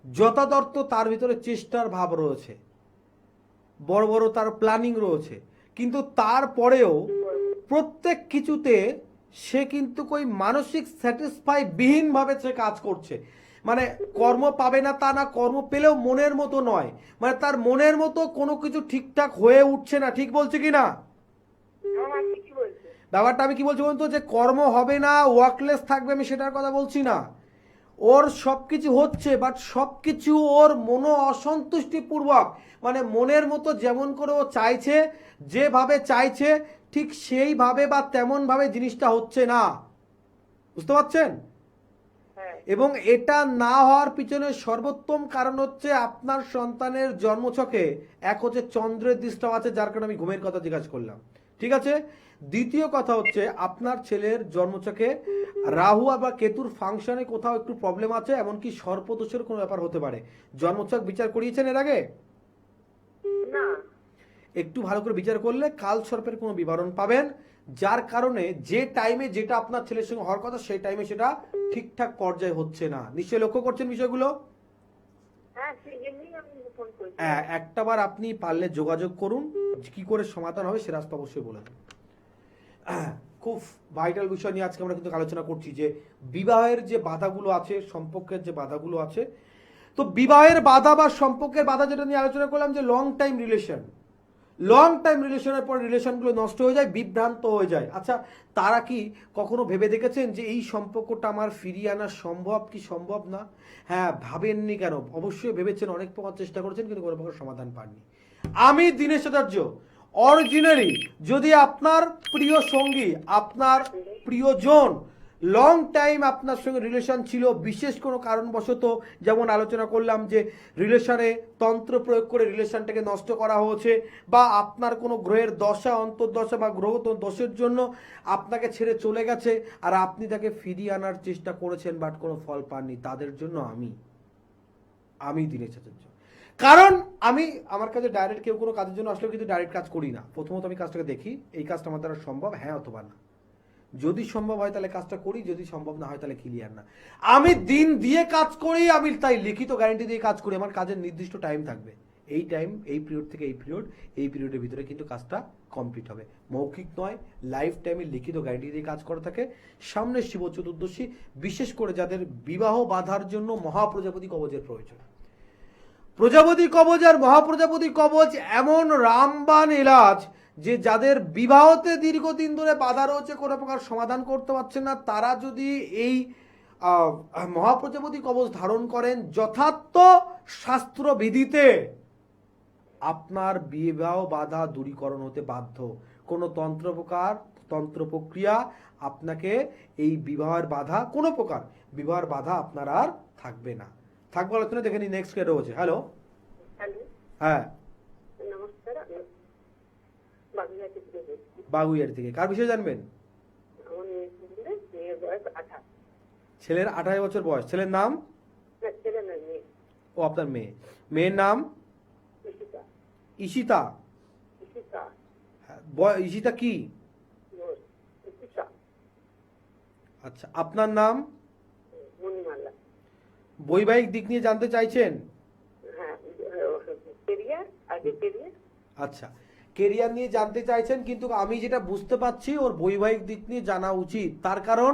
যথাযথ তার ভিতরে চেষ্টার ভাব রয়েছে, বড় বড় তার প্ল্যানিং রয়েছে, কিন্তু তারপরেও প্রত্যেক কিছুতে সে কিন্তু কই মানসিক স্যাটিসফাই বিহীনভাবে সে কাজ করছে। মানে কর্ম পাবে না তা না, কর্ম পেলেও মনের মতো নয়, মানে তার মনের মতো কোনো কিছু ঠিকঠাক হয়ে উঠছে না। ঠিক বলছে কি না? ব্যাপারটা আমি কি বলছি বলুন তো, যে কর্ম হবে না, ওয়ার্কলেস থাকবে, আমি সেটার কথা বলছি না। ওর সব কিছু হচ্ছে, বাট সব কিছু ওর অসন্তুষ্টিপূর্বক, মানে মনের মতো যেমন করে ও চাইছে, যেভাবে চাইছে ঠিক সেইভাবে বা তেমনভাবে জিনিসটা হচ্ছে না। বুঝতে পারছেন? এবং এটা না হওয়ার পিছনে সর্বোত্তম কারণ হচ্ছে আপনার সন্তানের জন্মছকে এক হচ্ছে চন্দ্রের দৃষ্টাও আছে, যার কারণে আমি ঘুমের কথা জিজ্ঞাসা করলাম, ঠিক আছে। দ্বিতীয় কথা হচ্ছে আপনার ছেলের জন্মছকে রাহু বা কেতুর ফাংশনে কোথাও একটু প্রবলেম আছে, এমনকি সর্পদোষের কোনো ব্যাপার হতে পারে। জন্মছক বিচার করিয়েছেন এর আগে? না। একটু ভালো করে বিচার করলে কাল সর্পের কোনো বিবরণ পাবেন, যার কারণে যে টাইমে যেটা আপনার ছেলের সঙ্গে হওয়ার কথা সেই টাইমে সেটা ঠিকঠাক পর্যায়ে হচ্ছে না। নিশ্চয়ই লক্ষ্য করছেন বিষয়গুলো? হ্যাঁ, একটাবার আপনি পারলে যোগাযোগ করুন, কি করে সমাধান হবে সে রাস্তা অবশ্যই বলে দেন। খুব ভাইটাল বিষয় নিয়ে আজকে আমরা কিন্তু আলোচনা করছি, যে বিবাহের যে বাধাগুলো আছে, সম্পর্কের যে বাধাগুলো আছে। তো বিবাহের বাধা বা সম্পর্কের বাধা যেটা নিয়ে আলোচনা করলাম, যে লং টাইম রিলেশনের পর রিলেশনগুলো নষ্ট হয়ে যায়, বিভ্রান্ত হয়ে যায়। আচ্ছা, তারা কি কখনো ভেবে দেখেছেন যে এই সম্পর্কটা আমার ফিরিয়ে আনা সম্ভব কি সম্ভব না? হ্যাঁ, ভাবেননি কেন? অবশ্যই ভেবেছেন, অনেক প্রকার চেষ্টা করেছেন, কিন্তু কোনো প্রকার সমাধান পাননি। আমি দীনেশ আচার্য অরিজিনালি, যদি আপনার প্রিয় সঙ্গী, আপনার প্রিয়জন লং টাইম আপনার সঙ্গে রিলেশন ছিল, বিশেষ কোনো কারণবশত, যেমন আলোচনা করলাম যে রিলেশনে তন্ত্র প্রয়োগ করে রিলেশনটাকে নষ্ট করা হয়েছে, বা আপনার কোনো গ্রহের দশা, অন্তর্দশা বা গ্রহ দোষের জন্য আপনাকে ছেড়ে চলে গেছে, আর আপনি তাকে ফিরিয়ে আনার চেষ্টা করেছেন বাট কোনো ফল পাননি, তাদের জন্য আমি দীনেশ আচার্য। কারণ আমি আমার কাছে ডাইরেক্ট কেউ কোনো কাজের জন্য আসলেও কিন্তু ডাইরেক্ট কাজ করি না। প্রথমত আমি কাজটাকে দেখি, এই কাজটা আমার দ্বারা সম্ভব, হ্যাঁ অথবা না। যদি সম্ভব হয় তাহলে কাজটা করি, যদি সম্ভব না হয় তাহলে ক্লিয়ার না। আমি দিন দিয়ে কাজ করি, আমি তাই লিখিত গ্যারান্টি দিয়ে কাজ করি। আমার কাজের নির্দিষ্ট টাইম থাকবে, এই টাইম, এই পিরিয়ড থেকে এই পিরিয়ডের ভিতরে কিন্তু কাজটা কমপ্লিট হবে। মৌখিক নয়, লাইফ টাইমে লিখিত গ্যারান্টি দিয়ে কাজ করা থাকে। সামনে শিব চতুর্দশী, বিশেষ করে যাদের বিবাহ বাধার জন্য মহাপ্রজাপতি কবচের প্রয়োজন। প্রজাপতি কবচ আর মহাপ্রজাপতি কবচ এমন রামবান এলাচ, যে যাদের বিবাহতে দীর্ঘদিন ধরে বাধা রয়েছে, কোনো প্রকার সমাধান করতে পারছেন না, তারা যদি এই মহাপ্রজাপতি কবচ ধারণ করেন যথার্থ শাস্ত্রবিধিতে, আপনার বিবাহ বাধা দূরীকরণ হতে বাধ্য। কোনো তন্ত্র প্রক্রিয়া আপনাকে এই বিবাহের বাধা, কোনো প্রকার বিবাহের বাধা আপনার আর থাকবে না। থাকবো আলোচনা, দেখে নি নেক্সট কে রয়েছে। হ্যালো, হ্যাঁ নমস্কার, বাগুইয়ার থেকে। কার বিষয়ে জানবেন? ছেলের 28 বছর বয়স। ছেলের নাম? ও আপনার মেয়ের নাম ঈশিতা। ঈশিতা কি? আচ্ছা, আপনার নাম? বৈবাহিক দিক নিয়ে জানতে চাইছেন? আচ্ছা, কেরিয়ার নিয়ে জানতে চাইছেন, কিন্তু আমি যেটা বুঝতে পারছি ওর বৈবাহিক দিক নিয়ে জানা উচিত। তার কারণ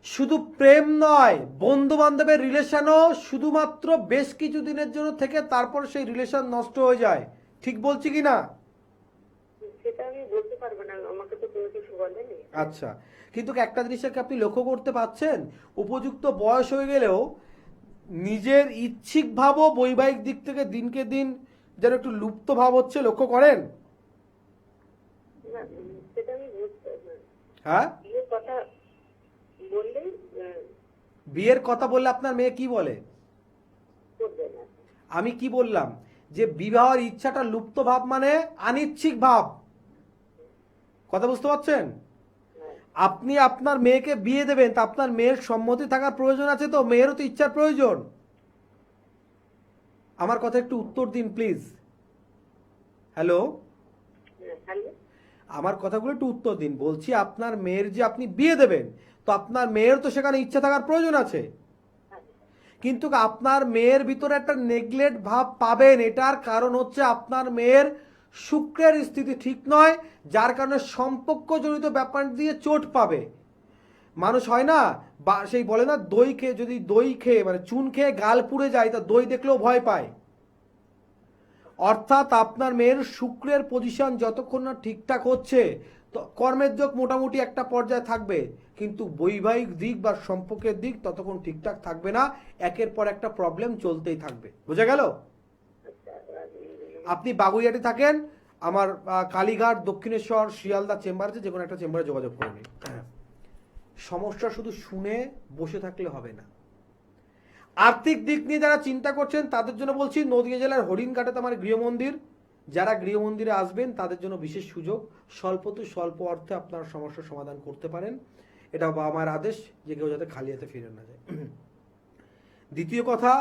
শুধু প্রেম নয়, বন্ধু বান্ধবের রিলেশনও শুধুমাত্র বেশ কিছু দিনের জন্য থেকে তারপর সেই রিলেশন নষ্ট হয়ে যায়। ঠিক বলছি কি না? সেটা আমি বলতে পারবো না, আমাকে তো কোনো কিছু বলেনি। আচ্ছা, কিন্তু একটা জিনিসকে আপনি লক্ষ্য করতে পাচ্ছেন, উপযুক্ত বয়স হয়ে গেলেও নিজের ইচ্ছিক ভাবও বৈবাহিক দিক থেকে দিনকে দিন যেন একটু লুপ্ত ভাব হচ্ছে, লক্ষ্য করেন? হ্যাঁ, বিয়ের কথা বললে আপনার মেয়ে কি বলে? আমি কি বললাম, যে বিবাহের ইচ্ছাটা লুপ্ত ভাব মানে অনিচ্ছিক ভাব। কথা বুঝতে পারছেন? আপনি আপনার মেয়েকে বিয়ে দেবেন, তা আপনার মেয়ের সম্মতি থাকার প্রয়োজন আছে, তো মেয়েরও তো ইচ্ছার প্রয়োজন। আমার কথা একটু উত্তর দিন প্লিজ। হ্যালো, আমার কথাগুলো একটু উত্তর দিন। বলছি আপনার মেয়ের যে আপনি বিয়ে দেবেন, তো আপনার মেয়ের তো সেখানে ইচ্ছা থাকার প্রয়োজন আছে, কিন্তু আপনার মেয়ের ভিতরে একটা নেগলেক্ট ভাব পাবেন। এটার কারণ হচ্ছে আপনার মেয়ের শুক্রের স্থিতি ঠিক নয়, যার কারণে সম্পর্কজনিত ব্যাপার দিয়ে চোট পাবে। মানুষ হয় না, বা সেই বলে না, দই খেয়ে মানে চুন খেয়ে গাল পুড়ে যায়, তা দই দেখলেও ভয় পায়। অর্থাৎ আপনার মেয়ের শুক্রের পজিশন যতক্ষণ না ঠিকঠাক হচ্ছে তো কর্মের যোগ মোটামুটি একটা পর্যায়ে থাকবে, কিন্তু বৈবাহিক দিক বা সম্পর্কের দিক ততক্ষণ ঠিকঠাক থাকবে না, একের পর একটা প্রবলেম চলতেই থাকবে। বোঝা গেল? আপনি বাগুইয়াটি থাকেন, আমার কালীঘাট, দক্ষিণেশ্বর, শিয়ালদা চেম্বার আছে, যে কোনো একটা চেম্বারে যোগাযোগ করে নিন। সমস্যা শুধু শুনে বসে থাকলে হবে না। আর্থিক দিক নিয়ে যারা চিন্তা করছেন তাদের জন্য বলছি, নদিয়া জেলার হরিণঘাটে আমার গৃহমন্দির, যারা গৃহমন্দিরে আসবেন তাদের জন্য বিশেষ সুযোগ, স্বল্প অর্থে আপনার সমস্যার সমাধান করতে পারেন। এটা বাবা মায়ের আদেশ যে কেউ যাতে খালি হাতে ফিরে না যায়। দ্বিতীয় কথা,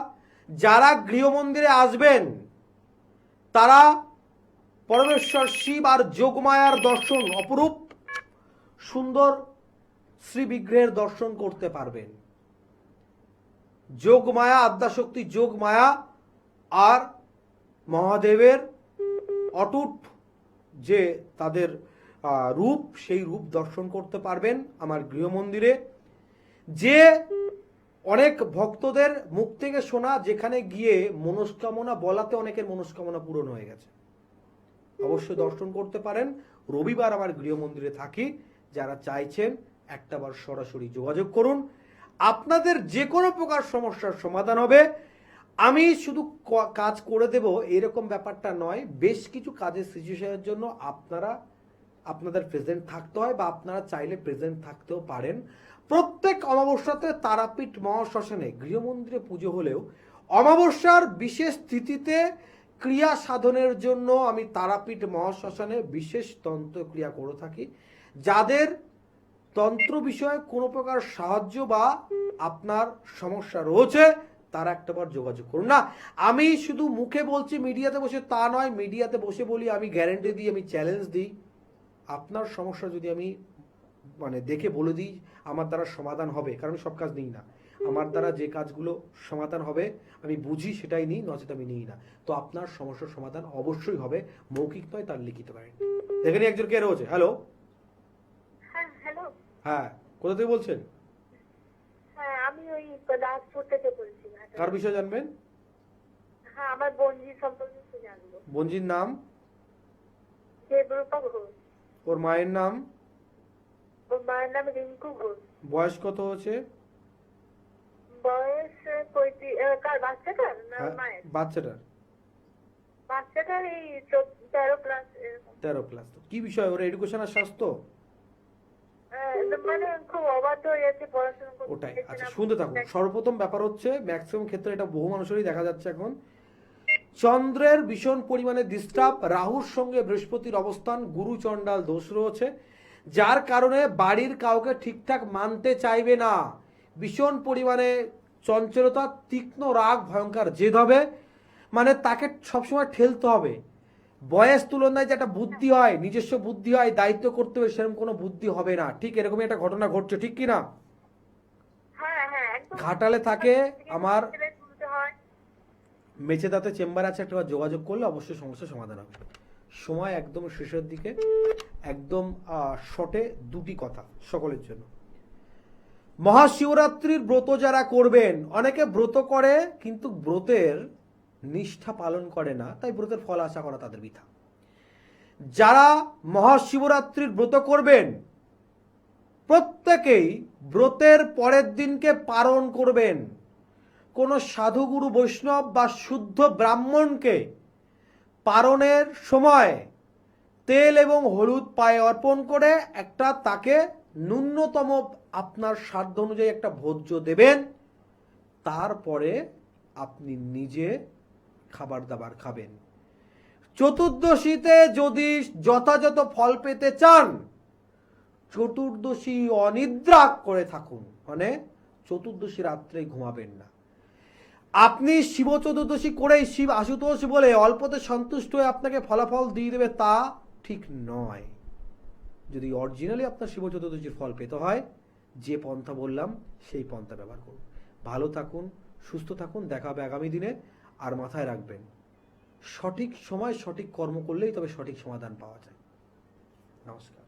যারা গৃহমন্দিরে আসবেন তারা পরমেশ্বর শিব আর যোগমায়ার দর্শন, অপরূপ সুন্দর শ্রী বিগ্রহের দর্শন করতে পারবেন। যোগমায়া, আদ্যাশক্তি যোগমায়া আর মহাদেবের অটুট যে তাদের রূপ, সেই রূপ দর্শন করতে পারবেন আমার গৃহমন্দিরে। যে অনেক ভক্তদের মুখ থেকে শোনা, যেখানে গিয়ে মনস্কামনা বলাতে অনেকের মনস্কামনা পূরণ হয়ে গেছে, অবশ্যই দর্শন করতে পারেন। রবিবার আমার গৃহমন্দিরে থাকি, যারা চাইছেন একটাবার সরাসরি যোগাযোগ করুন, আপনাদের যে কোনো প্রকার সমস্যার সমাধান হবে। আমি শুধু কাজ করে দেব এরকম ব্যাপারটা নয়, বেশ কিছু কাজের সিচুয়েশনের জন্য আপনাদের প্রেজেন্ট থাকতে হয়, বা আপনারা চাইলে প্রেজেন্ট থাকতেও পারেন। প্রত্যেক অমাবস্যাতে তারাপীঠ মহাশ্মশানে গৃহমন্দিরে পুজো হলেও অমাবস্যার বিশেষ তিথিতে ক্রিয়া সাধনের জন্য আমি তারাপীঠ মহাশ্মশানে বিশেষ তন্ত্রক্রিয়া করে থাকি। যাদের তন্ত্র বিষয়ে কোনো প্রকার সাহায্য বা আপনার সমস্যা রয়েছে তারা একটাবার যোগাযোগ করুন। না, আমি শুধু মুখে বলছি মিডিয়াতে বসে তা নয়, মিডিয়াতে বসে বলি, আমি গ্যারেন্টি দিই, আমি চ্যালেঞ্জ দিই। আপনার সমস্যা যদি আমি দেখে বলে দিই আমার দ্বারা সমাধান হবে, কারণ আমি সব কাজ নিই না, আমার দ্বারা যে কাজগুলো সমাধান হবে আমি বুঝি সেটাই নিই, নচেত আমি নিই না। তো আপনার সমস্যার সমাধান অবশ্যই হবে, মৌখিক নয়, তার লিখিত পারেন। দেখেনি একজন কে রয়েছে। হ্যালো। হ্যাঁ, কোথা থেকে বলছেন? হ্যাঁ, আমি ওই দাসপুর থেকে বলছি। কার বিষয়ে জানবেন? হ্যাঁ, আমার বোনজি সম্পর্কে জানবো। বোনজির নাম? দেবরূপা ঘোষ। ওর মায়ের নাম? ওর মায়ের নাম রিঙ্কু ঘোষ। বয়স কত হচ্ছে? বয়স 35। কার বাচ্চাটার না মায়ের? বাচ্চাটার এই 13 প্লাস। 13 প্লাস। কি বিষয় ওর, এডুকেশন আর স্বাস্থ্য? মানে খুব অবাধ্য হয়ে যাচ্ছে পড়াশোনা করতে। ওটাই। আচ্ছা, শুনতে থাকুন। সর্বপ্রথম ব্যাপার হচ্ছে, ম্যাক্সিমাম ক্ষেত্রে এটা বহু মানুষেরই দেখা যাচ্ছে এখন, চন্দ্রের ভীষণ পরিমাণে ডিস্টার্ব, রাহুর সঙ্গে বৃহস্পতির অবস্থান, গুরু চণ্ডাল দোষ রয়েছে, যার কারণে বাড়ির কাউকে ঠিকঠাক মানতে চাইবে না, ভীষণ পরিমাণে চঞ্চলতা, তীক্ষ্ণ রাগ, ভয়ঙ্কর জেদ হবে, তাকে সবসময় ঠেলতে হবে। বয়স তুলনায় যে একটা বুদ্ধি হয়, নিজস্ব বুদ্ধি হয়, দায়িত্ব করতে হবে, সেরকম কোনো বুদ্ধি হবে না। ঠিক এরকমই একটা ঘটনা ঘটছে, ঠিক কি না? ঘাটালে থাকে আমার মেচেদাতে চেম্বার আছে, একটা যোগাযোগ করলে অবশ্যই সমস্যার সমাধান হবে। সময় একদম শেষের দিকে, একদম শর্টে দুটি কথা সকলের জন্য। মহাশিবরাত্রির ব্রত যারা করবেন, অনেকে ব্রত করে কিন্তু ব্রতের নিষ্ঠা পালন করে না, তাই ব্রতের ফল আশা করা তাদের বৃথা। যারা মহাশিবরাত্রির ব্রত করবেন প্রত্যেকেই ব্রতের পরের দিনকে পালন করবেন। কোনো সাধুগুরু বৈষ্ণব বা শুদ্ধ ব্রাহ্মণকে পালনের সময় তেল এবং হলুদ পায়ে অর্পণ করে একটা তাকে ন্যূনতম আপনার সাধ্য অনুযায়ী একটা ভোজ্য দেবেন। তারপরে আপনি নিজে খাবার দাবার খাবেন। চতুর্দশীতে যদি যথাযথ ফল পেতে চান, চতুর্দশী অনিদ্রা করে থাকুন, চতুর্দশী রাত্রে ঘুমাবেন না। আপনি শিব চতুর্দশী করেই শিব আশুতোষ বলে অল্পতে সন্তুষ্ট হয়ে আপনাকে ফলাফল দিয়ে দেবে, তা ঠিক নয়। যদি অরিজিনালি আপনার শিব চতুর্দশীর ফল পেতে হয়, যে পন্থা বললাম সেই পন্থা ব্যবহার করুন। ভালো থাকুন, সুস্থ থাকুন, দেখা হবে আগামী দিনে। আর মাথায় রাখবেন, সঠিক সময় সঠিক কর্ম করলেই তবে সঠিক সমাধান পাওয়া যায়। নমস্কার।